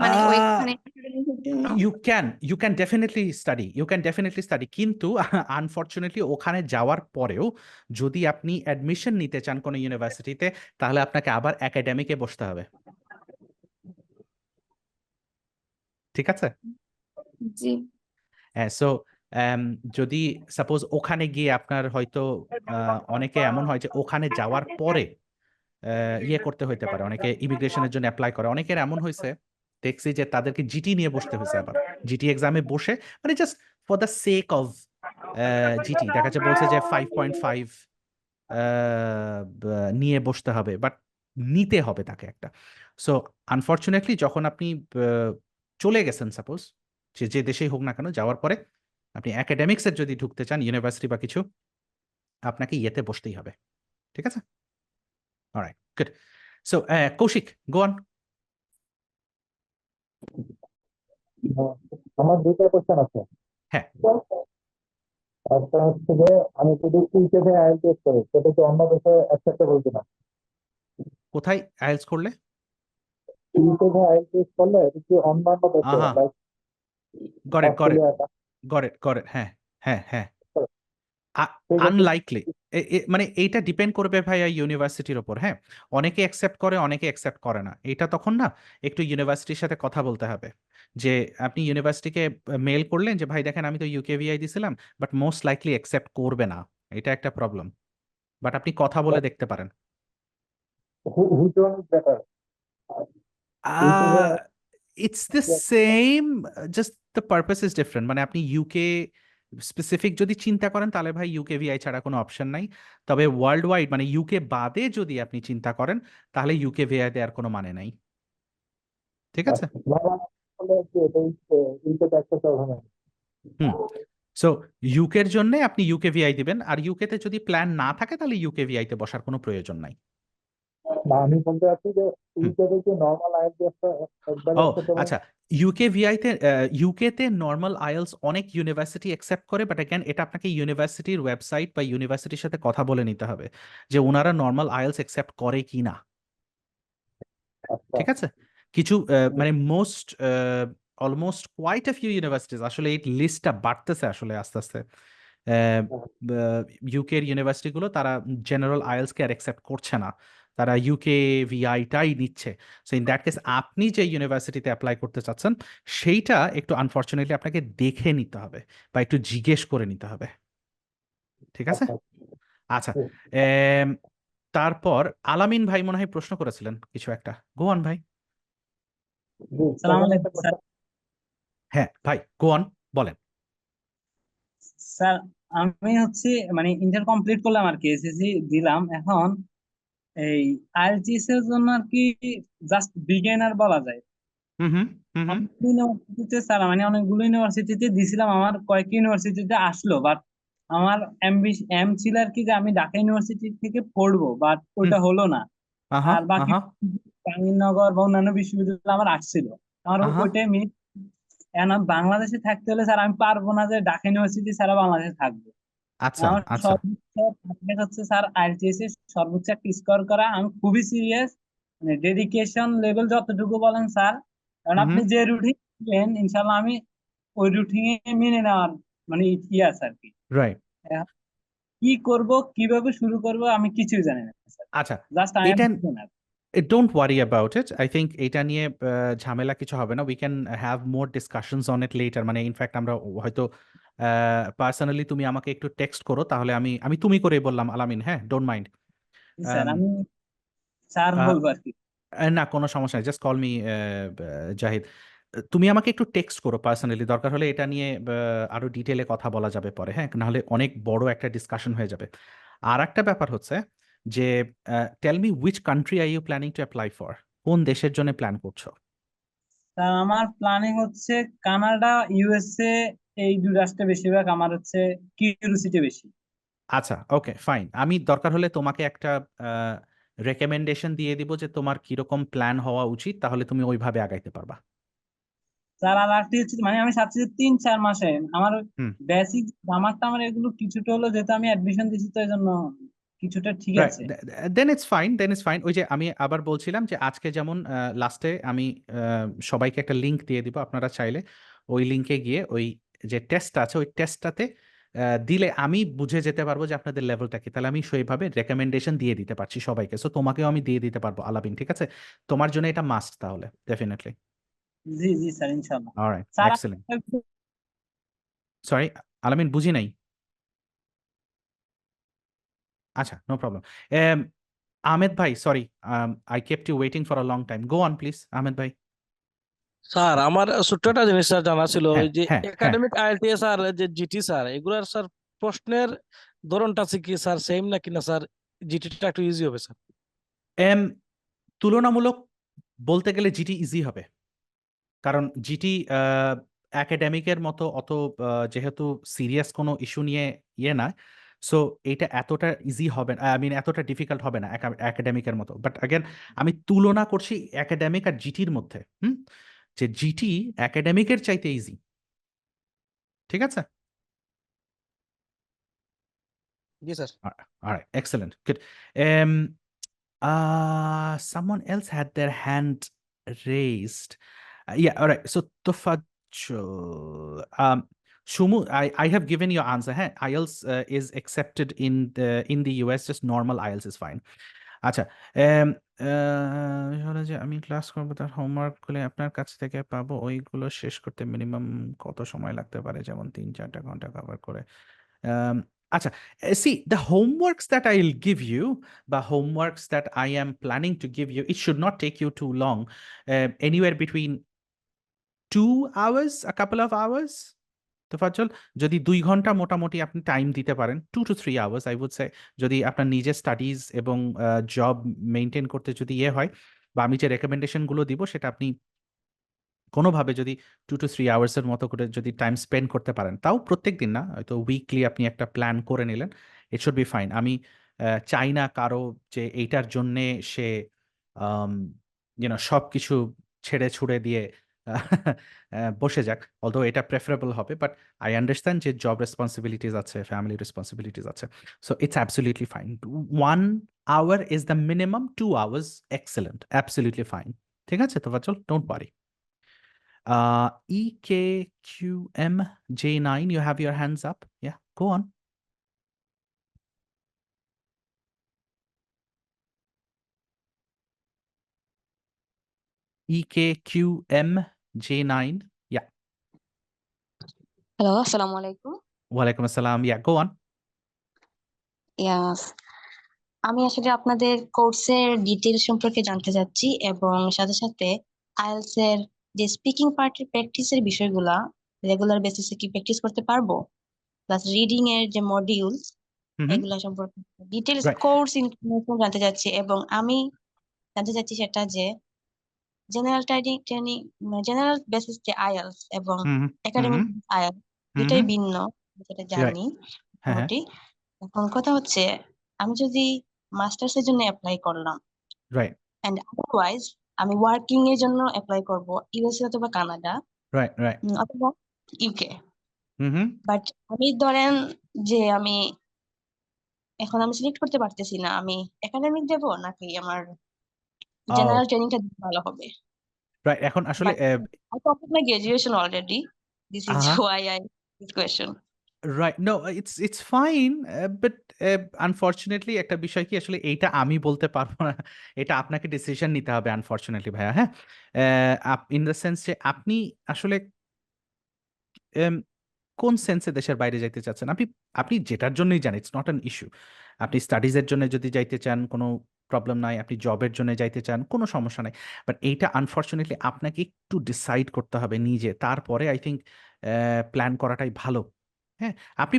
মানে ওইখানে academic-এর জন্য? you can definitely study, কিন্তু আনফরচুনেটলি ওখানে যাওয়ার পরেও যদি আপনি অ্যাডমিশন নিতে চান কোনো ইউনিভার্সিটিতে, তাহলে আপনাকে আবার একাডেমিকে বসতে হবে। ঠিক আছে? জি হ্যাঁ, সো যদি সাপোজ ওখানে গিয়ে আপনার হয়তো অনেকে এমন হয় যে ওখানে যাওয়ার পরে করতে হইতে পারে, অনেকে ইমিগ্রেশনের জন্য অ্যাপ্লাই করে, অনেকের এমন হয়েছে দেখছি যে তাদেরকে জিটি নিয়ে বসতে হয়েছে, আবার জিটি এক্সামে বসে, মানে just for the sake of GT, দেখা যাচ্ছে বলছে যে 5.5 নিয়ে বসতে হবে, বাট নিতে হবে তাকে একটা। সো আনফরচুনেটলি যখন আপনি চলে গেছেন, সাপোজ যে দেশেই হোক না কেন, যাওয়ার পরে আপনি একাডেমিক্সের যদি ঢুকতে চান ইউনিভার্সিটি বা কিছু, আপনাকে বসতেই হবে। ঠিক আছে? Alright, good. So Koushik, go on. আমার দুইটা কোশ্চেন আছে। হ্যাঁ। একটা হচ্ছে যে আমি যদি ইউকেতে আইএলটিএস করি, সেটা কি অন্য দেশে অ্যাকসেপ্টেবল কিনা? কোথায় আইএলস করলে? ইউকেতে আইএলটিএস করলে এটা কি অন্যান্য দেশে, আহা, লাইক গট ইট, অস্ট্রেলিয়া, হ্যাঁ হ্যাঁ হ্যাঁ, সেক্ষেত্রে আনলাইকলি। মানে এইটা ডিপেন্ড করবে ভাইয়া ইউনিভার্সিটির ওপর। হ্যাঁ, অনেকে অ্যাকসেপ্ট করে, অনেকে অ্যাকসেপ্ট করে না, এটা তখন না একটু ইউনিভার্সিটির সাথে কথা বলতে হবে। যে আপনি ইউনিভার্সিটিকে মেল করলেন যে ভাই দেখেন আমি তো ইউকেভিআই দিছিলাম, বাট মোস্ট লাইকলি অ্যাকসেপ্ট করবে না, এটা একটা প্রবলেম, বাট আপনি কথা বলে দেখতে পারেন। which one is better? Uh, it's the same, just the purpose is different. মানে আপনি ইউকে স্পেসিফিক যদি চিন্তা করেন তাহলে ভাই ইউকেভিআই ছাড়া কোনো অপশন নাই। তবে ওয়ার্ল্ড ওয়াইড মানে ইউকে বাদে যদি আপনি চিন্তা করেন তাহলে ইউকেভিআই দেওয়ার কোনো মানে নাই। ঠিক আছে? ইউকেতে অ্যাকসেপ্টেবল হবে না। হুম। সো ইউকের জন্য আপনি ইউকেভিআই দিবেন, আর ইউকেতে যদি প্ল্যান না থাকে তাহলে ইউকেভিআই তে বসার কোনো প্রয়োজন নাই। না, আমি বলতে চাচ্ছি যে ইউকেতে কি নর্মাল আইএলটিএসটা একবার ও অ্যাকসেপ্টেবল? আচ্ছা, ইউকেতে নর্মাল আইএলস অনেক ইউনিভার্সিটি অ্যাকসেপ্ট করে, বাট অ্যাগেন এটা আপনাকে ইউনিভার্সিটির ওয়েবসাইট বা ইউনিভার্সিটির সাথে কথা বলে নিতে হবে যে ওনারা নর্মাল আইএলস অ্যাকসেপ্ট করে কি না। আচ্ছা ঠিক আছে? কিছু মানে most almost quite a few universities, আসলে এই লিস্টটা বাড়তেছে আসলে আস্তে আস্তে। ইউকের ইউনিভার্সিটিগুলো তারা জেনারেল আইএলসকে আর অ্যাকসেপ্ট করছে না, তারা ইউকে ভিআইটাই নিচ্ছে। সো ইন দ্যাট কেস আপনি যে ইউনিভার্সিটিতে অ্যাপ্লাই করতে চাচ্ছেন সেইটা একটু আনফর্চুনেটলি আপনাকে দেখে নিতে হবে বা একটু জিজ্ঞেস করে নিতে হবে। ঠিক আছে? আচ্ছা আচ্ছা, এম, তারপর আলামিন ভাই মনে হয় প্রশ্ন করেছিলেন কিছু একটা। গোয়ান ভাই। জি সালাম সেকেন্ড একটা আলাইকুম স্যার। কোশ্চেন। হ্যাঁ ভাই গোয়ান, বলেন। স্যার আমি হচ্ছে মানে ইন্টার কমপ্লিট করলাম আর কি, এসএসসি দিলাম। এখন এই আইএলটিএস এর জন্য আর কি জাস্ট বিগিনার বলা যায়। হুম হুম হুম হুম অনেকগুলো ইউনিভার্সিটিতে স্যার, মানে অনেকগুলো ইউনিভার্সিটিতে দিছিলাম, আমার কয়েক ইউনিভার্সিটিতে আসলো, বাট আমার এম ছিল আর কি যে আমি ঢাকা ইউনিভার্সিটি থেকে পড়বো, বাট হুম, ওটা হলো না। আহা আর বাকি আহা জাহাঙ্গীরনগর বা অন্যান্য বিশ্ববিদ্যালয় আমার আসছিল, আমার আহা। ওইটাই মিস। এখন আমি বাংলাদেশে থাকতে হলে স্যার আমি পারবো না যে ঢাকা ইউনিভার্সিটি ছাড়া বাংলাদেশে থাকবো। আচ্ছা আমার আচ্ছা। সর্বোচ্চ টার্গেট হচ্ছে স্যার আইএলটিএস এর সর্বোচ্চ একটা স্কোর করা। আমি খুবই সিরিয়াস, মানে ডেডিকেশন লেভেল যতটুকু বলেন স্যার, কারণ হুম আপনি যে রুটিন দিবেন ইনশাল্লাহ আমি ওই রুটিনে মেনে নেওয়ার মানে ইতিহাস আর কি। রাইট। এখন কি করব, কিভাবে শুরু করব, আমি কিছুই জানি না স্যার। আচ্ছা, জাস্ট আই এম এটা beginner. Don't worry about it. I think এটা নিয়ে ঝামেলা কিছু হবে না। We can have more discussions on it later. মানে ইনফ্যাক্ট আমরা হয়তো পার্সোনালি তুমি আমাকে একটু টেক্সট করো, তাহলে আমি আমি তুমি করেই বললাম আলামিন, হ্যাঁ, ডোন্ট মাইন্ড। স্যার আমি স্যার বলবো আর কি। না কোনো সমস্যা নেই, জাস্ট কল মি জাহিদ। তুমি আমাকে একটু টেক্সট করো পার্সোনালি, দরকার হলে এটা নিয়ে আরো ডিটেলে কথা বলা যাবে পরে, হ্যাঁ, নাহলে অনেক বড় একটা ডিসকাশন হয়ে যাবে। আর একটা ব্যাপার হচ্ছে যে tell me which country are you planning to apply for? কোন দেশের জন্য প্ল্যান করছো? স্যার আমার প্ল্যানিং হচ্ছে কানাডা, ইউএসএ, এই দুই রাষ্ট্রে বেশিরভাগ আমার হচ্ছে কিউরিওসিটি বেশি। আচ্ছা, ওকে ফাইন। আমি দরকার হলে তোমাকে একটা রেকমেন্ডেশন দিয়ে দিব যে তোমার কিরকম প্ল্যান হওয়া উচিত, তাহলে তুমি ওইভাবে আগাইতে পারবা। স্যার আর একটি হচ্ছে মানে আমি চাচ্ছি যে 3-4 মাসে আমার হুম, বেসিক আমার আমার এগুলো কিছুটা হলো, যেহেতু আমি অ্যাডমিশন দিচ্ছি তো এই জন্য কিছুটা ঠিক রাইট। আছে। Then it's fine, then it's fine. ওই যে আমি আবার বলছিলাম যে আজকে যেমন লাস্টে আমি সবাইকে একটা লিংক দিয়ে দিব, আপনারা চাইলে ওই লিংকে গিয়ে ওই যে টেস্ট আছে ওই টেস্টটাতে দিলে আমি বুঝে যেতে পারবো যে আপনাদের লেভেলটা কি, তাহলে আমি সেইভাবে রেকমেন্ডেশন দিয়ে দিতে পারছি সবাইকে। সো তোমাকেও আমি দিয়ে দিতে পারবো আলাবিন, ঠিক আছে? তোমার জন্য এটা মাস্ট তাহলে, ডেফিনেটলি। জি জি স্যার, ইনশাল্লাহ। Alright, sir excellent. Sorry Alamin, বুঝি নাই। আচ্ছা, নো প্রবলেম। আহমেদ ভাই, sorry, I kept you waiting for a long time. Go on please Ahmed ভাই। স্যার আমার ছোট্ট একটা জিনিস স্যার জানা ছিল, হ্যাঁ ওই যে হ্যাঁ হ্যাঁ। একাডেমিক আইএলটিএস আর যে জিটি স্যার, এগুলার স্যার প্রশ্নের ধরনটা আছে কি স্যার সেম নাকি না স্যার? জিটিটা একটু ইজি হবে স্যার? এম তুলনামূলক বলতে গেলে জিটি ইজি হবে, কারণ জিটি একাডেমিকের মতো অত যেহেতু সিরিয়াস কোনো ইস্যু নিয়ে ইয়ে না, সো এটা এতটা ইজি হবে না, আই মিন এতটা ডিফিকাল্ট হবে না একাডেমিকের মতো। বাট অ্যাগেন আমি তুলনা করছি একাডেমিক আর জিটির মধ্যে, হুম, যে জিটি একাডেমিকের চাইতে ইজি। ঠিক আছে? জি sir. All right, excellent, good. Someone else had their hand raised. Yeah, all right. So Tofajul, Shumu, I have given your answer. Huh? IELTS is accepted in the US. Just normal IELTS is fine. আচ্ছা, হলো যে আমি class করবো, তার homework গুলো আপনার কাছ থেকে পাবো, ওইগুলো শেষ করতে মিনিমাম কত সময় লাগতে পারে? যেমন 3-4 ঘন্টা কভার করে। Um, আচ্ছা, see, the homeworks that I'll give you, the homeworks that I am planning to give you, it should not take you too long. Anywhere between 2 hours, a couple of hours. তো ফাজল, যদি 2 ঘন্টা মোটামুটি আপনি time দিতে পারেন, 2 to 3 hours I would say, যদি আপনার নিজের স্টাডিজ এবং জব মেনটেন করতে যদি ইয়ে হয়, বা আমি যে রেকমেন্ডেশনগুলো দিব সেটা আপনি কোনোভাবে যদি 2 to 3 আওয়ার্সের মতো করে যদি টাইম স্পেন্ড করতে পারেন, তাও প্রত্যেক দিন না, হয়তো উইকলি আপনি একটা প্ল্যান করে নিলেন, ইট শুড বি ফাইন। আমি চাই না কারো যে এইটার জন্যে সে সব কিছু ছেড়ে ছুড়ে দিয়ে বসে যাক, অলদো এটা প্রেফারেবল হবে। বাট আই আন্ডারস্ট্যান্ড যে জব রেসপন্সিবিলিটিস আছে, ফ্যামিলি রেসপন্সিবিলিটিস আছে, so it's absolutely fine. hour is the minimum, 2 hours, excellent, absolutely fine. ঠিক আছে Tofazzal, don't worry. EKQMJ9, you have your hands up. Yeah, go on. EKQMJ9. Yeah. Hello, আসসালামু আলাইকুম। Walaikum assalam. Yeah, go on. ইয়াস, আমি আসলে আপনাদের কোর্সের details সম্পর্কে জানতে চাচ্ছি এবং সাথে সাথে আইএলটিএস এর যে স্পিকিং পার্টের প্র্যাকটিসের বিষয়গুলা রেগুলার বেসিসে কি প্র্যাকটিস করতে পারবো, প্লাস রিডিং এর যে মডিউলস Mhm. এগুলা সম্পর্কে ডিটেইলস Right. কোর্স ইনফরমেশন জানতে চাচ্ছি। এবং আমি জানতে চাচ্ছি সেটা যে জেনারেল ট্রেনিং, জেনারেল বেসিস যে আইএলটিএস এবং Mhm. Academic Mhm. আইএলটিএস দুটাই Mhm. ভিন্ন, যেটা Right. জানি হ্যাঁ, মোটামুটি। এখন কথা হচ্ছে, আমি যদি মাস্টার্স এর জন্য অ্যাপ্লাই করলাম right, এন্ড আদারওয়াইজ আমি ওয়ার্কিং এর জন্য অ্যাপ্লাই করব ইউএসএ অথবা কানাডা right, right. অথবা ইউকে, Mhm. বাট আমি ধরেন যে আমি এখন আমি সিলেক্ট করতে পারতেছি না আমি একাডেমিক দেব নাকি আমার Oh, জেনারেল ট্রেনিংটা দিলে ভালো হবে। right. এখন আসলে but I completed my graduation already. This is why I this question. right. No, it's fine, but unfortunately একটা বিষয় কি আসলে এইটা আমি বলতে পারবো না। এটা আপনাকে ডিসিশন নিতে হবে আনফরচুনেটলি ভাইয়া, হ্যাঁ? ইন দ্য সেন্স যে আপনি আসলে এম কোন সেন্সে দেশের বাইরে যাইতে চাচ্ছেন? আপনি আপনি যেটার জন্যই যান, ইটস নট অ্যান ইস্যু। আপনি স্টাডিজের জন্য যদি যাইতে চান, কোনো প্রবলেম নাই। আপনি জবের জন্য যাইতে চান, কোনো সমস্যা নাই। বাট এইটা আনফরচুনেটলি আপনাকে একটু ডিসাইড করতে হবে নিজে। তারপরে আই থিংক প্ল্যান করাটাই ভালো। হ্যাঁ? আপনি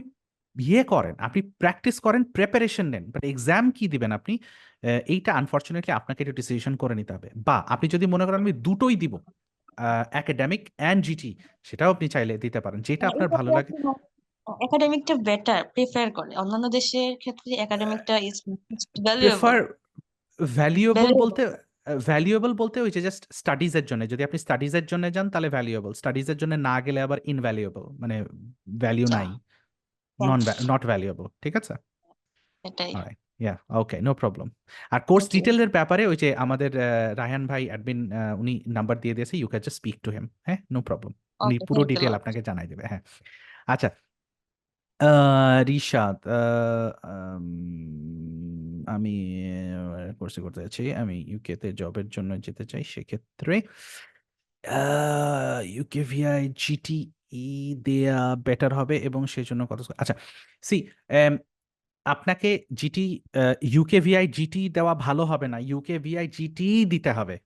ইয়ে করেন, আপনি প্র্যাকটিস করেন, প্রিপারেশন নেন। বাট এক্সাম কি দিবেন আপনি? এইটা আনফরচুনেটলি আপনাকে একটু ডিসিশন করে নিতে হবে। বা আপনি যদি মনে করেন আমি দুটোই দিব, একাডেমিক অ্যান্ড জিটি, সেটাও আপনি চাইলে দিতে পারেন। যেটা আপনার ভালো লাগে। একাডেমিকটা বেটার প্রিফার করে, অন্যান্য দেশের ক্ষেত্রে একাডেমিকটা ইজ প্রেফার ভ্যালুয়েবল ভ্যালুয়েবল। বলতে ভ্যালুয়েবল বলতে ওই যে জাস্ট স্টাডিজের জন্য। যদি আপনি স্টাডিজের জন্য যান তাহলে ভ্যালুয়েবল, স্টাডিজের জন্য না গেলে আবার ইনভ্যালুয়েবল, মানে ভ্যালু নাই, নট ভ্যালুয়েবল। ঠিক আছে? এটাই। Alright, yeah, okay, no problem. আর কোর্স Thank you. ডিটেলের ব্যাপারে ওই যে আমাদের রায়হান ভাই অ্যাডমিন, উনি নাম্বার দিয়ে দিয়েছে, you can just speak to him. হ্যাঁ, নো প্রবলেম। উনি Okay, পুরো thank you a detail lot. আপনাকে জানাই দেবে। হ্যাঁ, আচ্ছা। রিশাদ, আমি কোর্সে করতে যাচ্ছি, আমি ইউকেতে জবের জন্য যেতে চাই। সেক্ষেত্রে ইউকে ভিআই জিটিই দেয়া বেটার হবে এবং সেজন্য কত, আচ্ছা, সি, আপনাকে জিটি ইউকে ভিআই জিটি দেওয়া ভালো হবে না, ইউকে ভিআই জিটি দিতে হবে।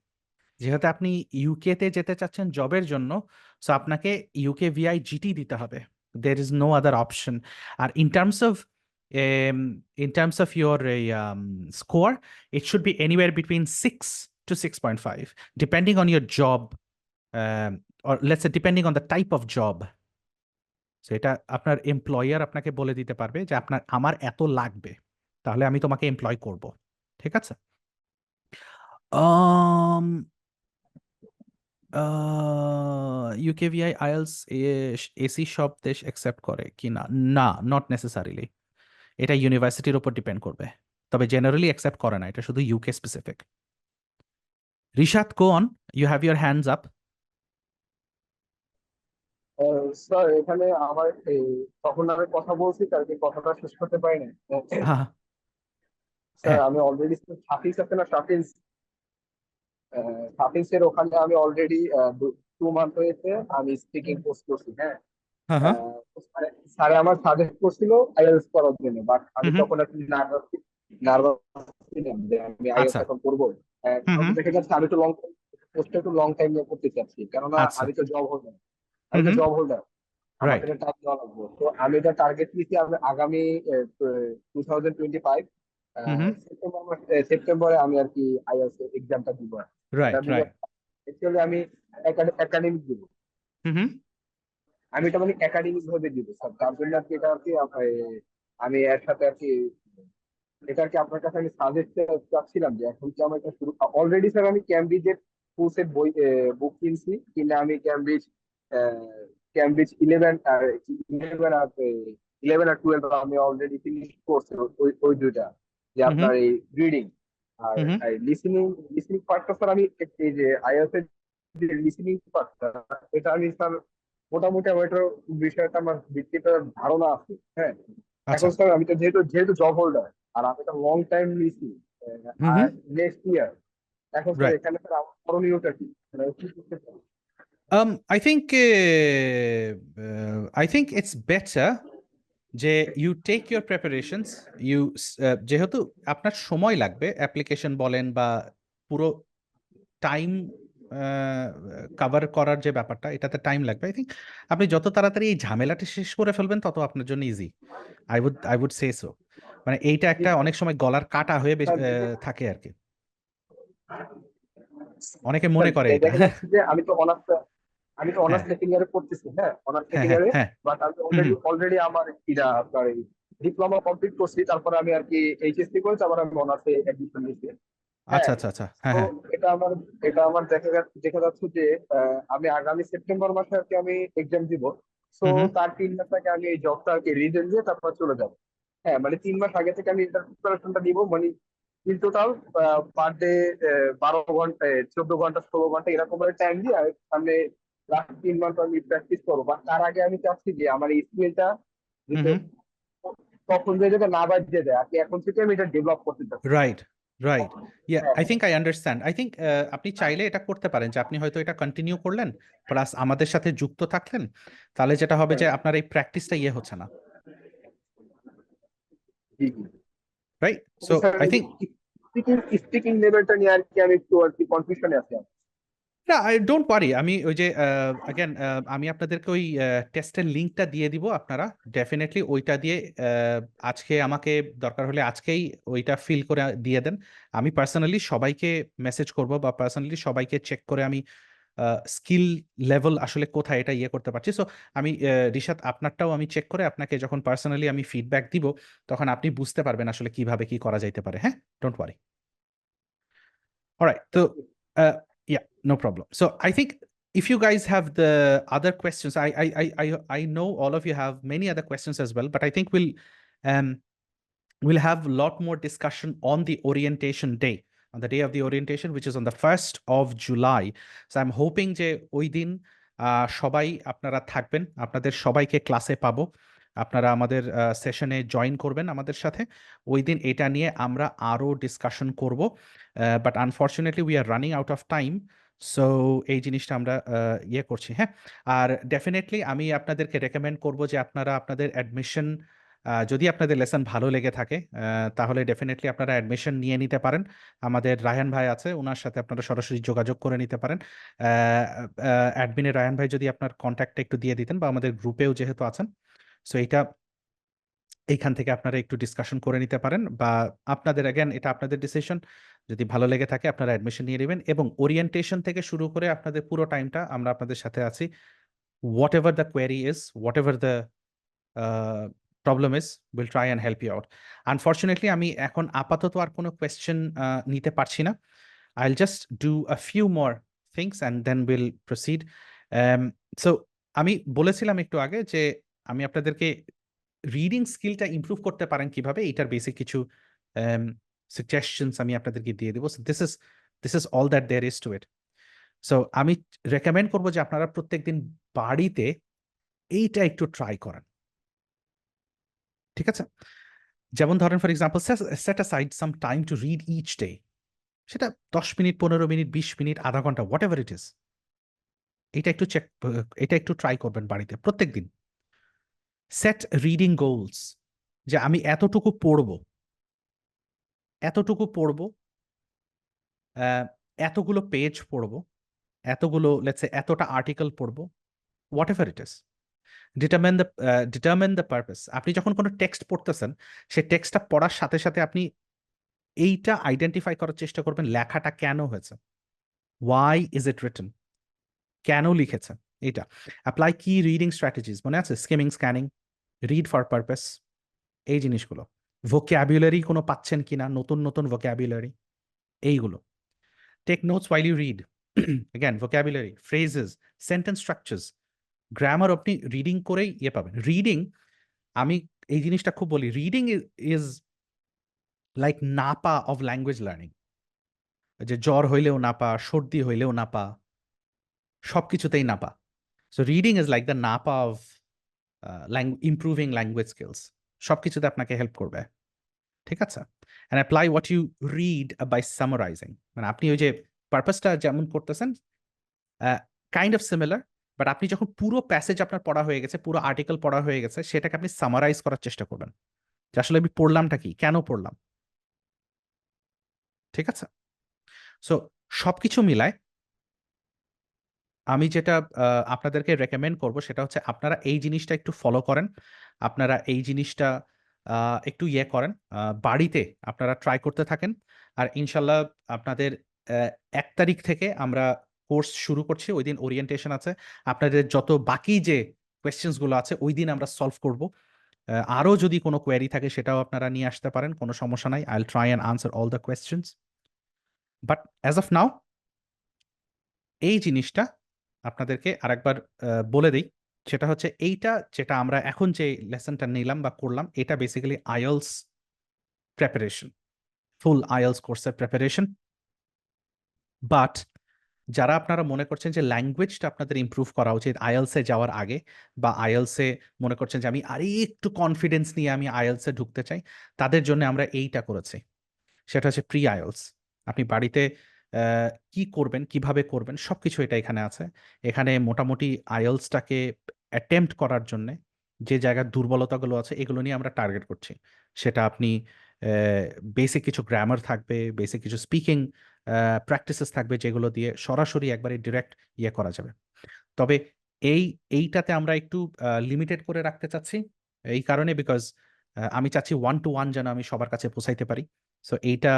যেহেতু আপনি ইউকেতে যেতে চাচ্ছেন জবের জন্য, সো আপনাকে ইউকে ভিআই জিটি দিতে হবে। There is no other option. আর in terms of your score, it should be anywhere between 6 to 6.5, depending on your job, or let's say depending on the type of job. So এটা আপনার employer আপনাকে বলে দিতে পারবে যে আমার এত লাগবে, তাহলে আমি তোমাকে এমপ্লয় করব। ঠিক আছে? ইউকেভিআই আইএলস এসি সব দেশ অ্যাকসেপ্ট করে কি না? না, নট নেসেসারিলি। এটা ইউনিভার্সিটির উপর ডিপেন্ড করবে। তবে জেনারেলি অ্যাকসেপ্ট করে না, এটা শুধু UK specific. Rishad, go on, you have your hands up. Sir এখানে আমার তখন আমি কথা বলছি, তার কি কথাটা শেষ করতে পারিনি। হ্যাঁ, স্যার হ্যাঁ, আমি অলরেডি সাফিস আছে না, সাফিসের ওখানে আমি অলরেডি 2 মান্থ হয়েছে আমি স্পিকিং কোর্স করছি। হ্যাঁ, হ্যাঁ, হ্যাঁ, স্যার আমার সাজেস্ট করছিল আইএলটিএস করার জন্য, বাট আমি হুম, তখন একটু নার্ভাস ছিলাম যে আমি আইএলটিএস আচ্ছা, এখন করবো। হুম, তখন হুম, দেখে যাচ্ছে আমি একটু কোর্সটা একটু লং টাইম নিয়ে করতে চাচ্ছি, কেননা আচ্ছা, আমি তো জব হোল্ডার, হুম, হুম, রাইট, আমাদের টাইম দেওয়া লাগবে। তো আমি এটা টার্গেট নিয়েছি, আমি আগামী 2025 হুম, হুম, সেপ্টেম্বরে আমি আর কি আইএলটিএস এক্সামটা দিব। রাইট, রাইট, অ্যাকচুয়ালি আমি একাডেমিক দিব, হুম, হুম, আমি এটা মানে একাডেমিক ভাবে দিব স্যার। তার জন্য আর কি এটা আর কি আমি এর সাথে আর কি এটা আর কি আপনার কাছে আমি সাজেস্ট চাচ্ছিলাম যে এখন কি আমার এটা শুরু। অলরেডি স্যার আমি ক্যামব্রিজের ফুল সেট বই বুক কিনছি, কিনে আমি ক্যামব্রিজ 11 আর 12 আমি অলরেডি ফিনিশ করছি, ওই দুইটা। যে হুম আপনার এই রিডিং আর হুম এই লিসনিং পার্টটা স্যার আমি এই যে আইএলটিএস এর যে লিসনিং পার্টটা এটা আমি স্যার মোটামুটি আমার এটার বিষয়টা আমার ভিত্তিটা ধারণা আছে, হ্যাঁ। আচ্ছা এখন স্যার আমি তো যেহেতু জব হোল্ডার আর আমি তো লং টাইম নিছি হুম আর নেক্সট ইয়ার, এখন স্যার রাইট এখানে স্যার আমার করণীয়টা কি মানে কি করতে চাই? I think it's better যে you take your preparations, you যেহেতু আপনার সময় লাগবে অ্যাপ্লিকেশন বলেন বা পুরো টাইম কভার করার যে ব্যাপারটা এটাতে টাইম লাগবে। আই থিঙ্ক আপনি যত তাড়াতাড়ি এই ঝামেলাটা শেষ করে ফেলবেন তত আপনার জন্য easy. I would say so. মানে এইটা একটা অনেক সময় গলার কাটা হয়ে স্যার থাকে আর কি, অনেকে স্যার, মনে করে এটা। দেখা যাচ্ছে যে আমি তো হ্যাঁ অনার্স সেকেন্ড ইয়ারে পড়তেছি, হ্যাঁ অনার্স হ্যাঁ সেকেন্ড হ্যাঁ ইয়ারে। হ্যাঁ বাট আমি হুম হুম অলরেডি আমার কিনা আপনার ডিপ্লোমা কমপ্লিট করছি, তারপরে আমি আর কি এইচএসসি করেছি, আবার আমি অনার্সে অ্যাডমিশন নিয়েছি, আচ্ছা হ্যাঁ। আচ্ছা আচ্ছা হ্যাঁ তো হ্যাঁ এটা আমার দেখা যাচ্ছে যে আমি আগামী সেপ্টেম্বর মাসে আর কি আমি এক্সাম দিব। সো হুম হুম তার 3 মাস আগে আমি এই জবটা আর কি রিজেন দিয়ে তারপর চলে যাবো, হ্যাঁ। মানে 3 মাস আগে থেকে আমি এটার প্রিপারেশনটা দিব, মানে ইন টোটাল পার ডে 12 ঘন্টা 14 ঘন্টা 16 ঘন্টা এরকম টাইম দিয়ে সামনে লাস্ট 3 মাস আমি প্র্যাকটিস করবো। বা তার আগে আমি চাচ্ছি যে আমার এই স্কিলটা হুম যাতে হুম তখন যে যাতে না বাজিয়ে দেয় আর কি, এখন থেকে আমি এটা ডেভেলপ করতে চাচ্ছি। রাইট রাইট ইয়া হ্যাঁ I think I understand. I think আপনি চাইলে এটা করতে পারেন যে আপনি হয়তো এটা কন্টিনিউ করলেন প্লাস আমাদের সাথে যুক্ত থাকলেন, তাহলে যেটা হবে যে হ্যাঁ, আপনার এই প্র্যাকটিসটা হচ্ছে না, জি জি। রাইট? সো তবে স্যার আই থিঙ্ক স্পিকিং লেভেলটা নিয়ে আর কি আমি একটু আর কি কনফিউশনে আছি। না, আই ডোন্ট ওয়ারি। আমি ওই যে অ্যাগেন আমি আপনাদেরকে ওই টেস্টের লিঙ্কটা দিয়ে দিব, আপনারা ডেফিনেটলি ওইটা দিয়ে আজকে আমাকে দরকার হলে আজকেই ওইটা ফিল করে দিয়ে দেন। আমি পার্সোনালি সবাইকে মেসেজ করব বা পার্সোনালি সবাইকে চেক করে আমি স্কিল লেভেল আসলে কোথায় এটা করতে পারছি। সো আমি রিশাদ আপনারটাও আমি চেক করে আপনাকে যখন পার্সোনালি আমি ফিডব্যাক দিব তখন আপনি বুঝতে পারবেন আসলে কিভাবে কি করা যাইতে পারে। হ্যাঁ, don't worry. Alright, so yeah, no problem. So I think if you guys have the other questions, I know all of you have many other questions as well, but I think we'll have a lot more discussion on the orientation day, on the day of the orientation, which is on the 1st of July. So I'm hoping যে ওই দিন সবাই আপনারা থাকবেন, আপনাদের সবাইকে ক্লাসে পাবো, আপনারা আমাদের সেশনে জয়েন করবেন আমাদের সাথে। ওই দিন এটা নিয়ে আমরা আরো ডিসকাশন করব, but unfortunately we are running out of time. So এই জিনিসটা আমরা করছি, হ্যাঁ। আর ডেফিনেটলি আমি আপনাদেরকে রেকমেন্ড করব যে আপনারা আপনাদের অ্যাডমিশন, যদি আপনাদের লেসন ভালো লেগে থাকে তাহলে ডেফিনেটলি আপনারা অ্যাডমিশন নিয়ে নিতে পারেন। আমাদের রায়হান ভাই আছে, ওনার সাথে আপনারা সরাসরি যোগাযোগ করে নিতে পারেন। অ্যাডমিনের রায়হান ভাই যদি আপনার কন্ট্যাক্টটা একটু দিয়ে দিতেন, বা আমাদের গ্রুপেও যেহেতু আছেন, সো এইখান থেকে আপনারা একটু ডিসকাশন করে নিতে পারেন, বা আপনাদের অ্যাগেন এটা আপনাদের ডিসিশন, যদি ভালো লেগে থাকে আপনারা অ্যাডমিশন নিয়ে নেবেন। এবং ওরিয়েন্টেশন থেকে শুরু করে আপনাদের পুরো টাইমটা আমরা আপনাদের সাথে আছি। Whatever the query is, whatever the problem is, will try and help you out. Unfortunately আমি এখন আপাতত আর কোনো কোয়েশ্চেন নিতে পারছি না। I'll just do a few more things and then we'll proceed. So আমি বলেছিলাম একটু আগে যে আমি আপনাদেরকে রিডিং স্কিলটা ইমপ্রুভ করতে পারেন কিভাবে, এটার বেসিক কিছু সাজেশনস আমি আপনাদেরকে দিয়ে দেবো। This is all that there is to it. So আমি রেকমেন্ড করবো যে আপনারা প্রত্যেকদিন বাড়িতে এইটা একটু ট্রাই করেন, ঠিক আছে? যেমন ধরেন for example set aside some time to read each day, সেটা 10 মিনিট, 15 মিনিট, 20 মিনিট, আধা ঘন্টা, হোয়াট এভার ইট ইজ। এটা একটু ট্রাই করবেন বাড়িতে প্রত্যেকদিন। সেট রিডিং গোলস, যে আমি এতটুকু পড়বো, এতগুলো পেজ পড়বো, এতগুলো লেটস সে এতটা আর্টিকেল পড়বো, what ever it is. Determine the purpose. আপনি যখন কোনো টেক্সট পড়তেছেন, সেই টেক্সটটা পড়ার সাথে সাথে আপনি এইটা আইডেন্টিফাই করার চেষ্টা করবেন লেখাটা কেন হয়েছে, ওয়াই ইজ ইট রিটেন, কেন লিখেছে এটা। অ্যাপ্লাই কি রিডিং স্ট্র্যাটেজিস, মনে আছে? Skimming, scanning, read for purpose, এই জিনিসগুলো। ভোক্যাবুলারি কোনো পাচ্ছেন কিনা, নতুন নতুন ভোক্যাবুলারি, এইগুলো। Take notes while you read. Again, vocabulary, phrases, sentence structures, grammar আপনি রিডিং করেই পাবেন। রিডিং, আমি এই জিনিসটা খুব বলি, reading is like Napa of language learning, যে জ্বর হইলেও নাপা, সর্দি হইলেও নাপা, সবকিছুতেই Napa. So reading is like the Napa of improving language skills, সবকিছুতে আপনাকে হেল্প করবে। ঠিক আছে? And apply what you read by summarising, মানে আপনি ওই যে পারপাসটা যেমন করতেছেন কাইন্ড অফ সিমিলার, বাট আপনি যখন পুরো প্যাসেজ আপনার পড়া হয়ে গেছে, পুরো আর্টিকেল পড়া হয়ে গেছে, সেটাকে আপনি সামারাইজ করার চেষ্টা করবেন যে আসলে আমি পড়লামটা কি, কেন পড়লাম। ঠিক আছে? সো সবকিছু মিলায় আমি যেটা আপনাদেরকে রেকমেন্ড করব সেটা হচ্ছে আপনারা এই জিনিসটা একটু ফলো করেন, আপনারা এই জিনিসটা একটু ইয়ে করেন, বাড়িতে আপনারা ট্রাই করতে থাকেন। আর ইনশাল্লাহ আপনাদের 1 তারিখ থেকে আমরা কোর্স শুরু করছি, ওই দিন ওরিয়েন্টেশন আছে। আপনাদের যত বাকি যে কোয়েশ্চেন্সগুলো আছে ওই দিন আমরা সলভ করব। আরও যদি কোনো কোয়েরি থাকে সেটাও আপনারা নিয়ে আসতে পারেন, কোনো সমস্যা নাই। I will try and answer all the questions, but as of now এই জিনিসটা আপনাদেরকে আরেকবার বলে দিই, সেটা হচ্ছে এইটা যেটা আমরা এখন যে লেসনটা নিলাম বা করলাম, এটা বেসিক্যালি আইএলস প্রেপারেশন, ফুল আইএলস কোর্সের প্রেপারেশন। বাট যারা আপনারা মনে করছেন যে ল্যাঙ্গুয়েজটা আপনাদের ইমপ্রুভ করা উচিত আইএলসে যাওয়ার আগে, বা আইএলসে মনে করছেন যে আমি আরে একটু কনফিডেন্স নিয়ে আমি আইএলসে ঢুকতে চাই, তাদের জন্য আমরা এইটা করেছি। সেটা হচ্ছে প্রি আইএলস। আপনি বাড়িতে কি করবেন, কিভাবে করবেন, সবকিছু এটা এখানে আছে। এখানে মোটামুটি আইএলসটাকে অ্যাটেম্প্ট করার জন্য যে জায়গার দুর্বলতাগুলো আছে এগুলো নিয়ে আমরা টার্গেট করছি। সেটা আপনি বেসিক কিছু গ্রামার থাকবে, বেসিক কিছু স্পিকিং প্র্যাকটিসেস থাকবে, যেগুলো দিয়ে সরাসরি একবারে ডিরেক্ট ইয়ে করা যাবে। তবে এইটাতে আমরা একটু লিমিটেড করে রাখতে চাচ্ছি, এই কারণে বিকজ আমি চাচ্ছি 1-to-1 যেন আমি সবার কাছে পৌঁছাইতে পারি। সো এইটা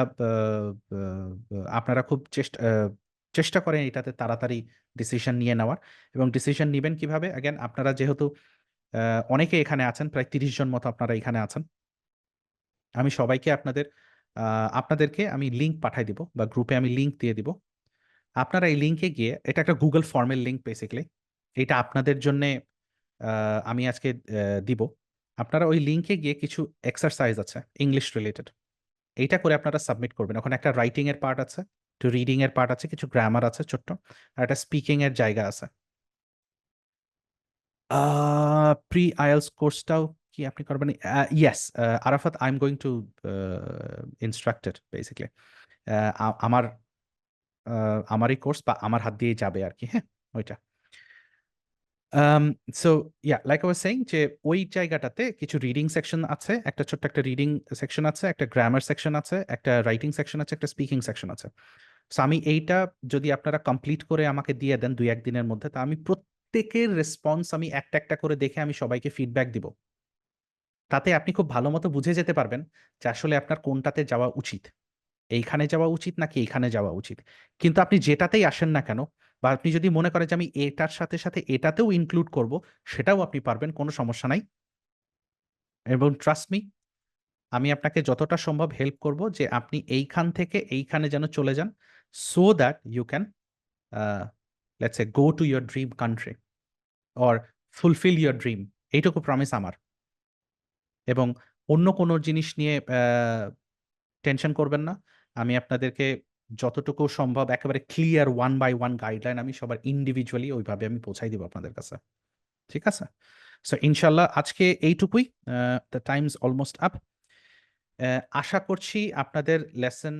আপনারা খুব চেষ্টা করেন এটাতে তাড়াতাড়ি ডিসিশন নিয়ে নেওয়ার। এবং ডিসিশন নেবেন কিভাবে? অ্যাগেন আপনারা যেহেতু অনেকে এখানে আছেন, প্রায় 30 জন মতো আপনারা এখানে আছেন, আমি সবাইকে আপনাদেরকে আমি লিঙ্ক পাঠাই দিব, বা গ্রুপে আমি লিঙ্ক দিয়ে দিব। আপনারা এই লিঙ্কে গিয়ে, এটা একটা গুগল ফর্মের লিঙ্ক বেসিক্যালি, এটা আপনাদের জন্য আমি আজকে দিব। আপনারা ওই লিঙ্কে গিয়ে কিছু এক্সারসাইজ আছে ইংলিশ রিলেটেড, এইটা করে আপনারা সাবমিট করবেন। ওখানে একটা রাইটিং এর পার্ট আছে, একটু রিডিং এর পার্ট আছে, কিছু গ্রামার আছে ছোট্ট, আর একটা স্পিকিং এর জায়গা আছে। প্রি আইএলস কোর্সটাও কি আপনি করবেন? Yes Arafat, I am going to instructed basically. আমার আমারই কোর্স বা আমার হাত দিয়ে যাবে আর কি, হ্যাঁ ওইটা। So yeah, like I was saying, যে ওই জায়গাটাতে কিছু রিডিং সেকশন আছে, একটা ছোট্ট একটা রিডিং সেকশন আছে, একটা গ্রামার সেকশন আছে, একটা রাইটিং সেকশন আছে, একটা স্পিকিং সেকশন আছে। সো আমি এইটা যদি আপনারা কমপ্লিট করে আমাকে দিয়ে দেন 2-1 দিনের মধ্যে, তা আমি প্রত্যেকের রেসপন্স আমি একটা একটা করে দেখে আমি সবাইকে ফিডব্যাক দিব। তাতে আপনি খুব ভালো মতো বুঝে যেতে পারবেন যে আসলে আপনার কোনটাতে যাওয়া উচিত, এইখানে যাওয়া উচিত নাকি এইখানে যাওয়া উচিত। কিন্তু আপনি যেটাতেই আসেন না কেন, বা আপনি যদি মনে করেন যে আমি এটার সাথে সাথে এটাতেও ইনক্লুড করব, সেটাও আপনি পারবেন, কোনো সমস্যা নাই। এবং ট্রাস্ট মি, আমি আপনাকে যতটা সম্ভব হেল্প করব যে আপনি এইখান থেকে এইখানে যেন চলে যান, so that you can let's say go to your dream country or fulfil your dream. এইটুকু প্রমিস আমার। এবং অন্য কোনো জিনিস নিয়ে টেনশন করবেন না। আমি আপনাদেরকে যতটুকু সম্ভব একেবারে ক্লিয়ার 1-by-1 গাইডলাইন আমি সবার ইন্ডিভিজুয়ালি ওইভাবে আমি পৌঁছাই দিব আপনাদের কাছে। ঠিক আছে? সো ইনশাল্লাহ আজকে এইটুকুই। The time's almost up. আশা করছি আপনাদের লেসন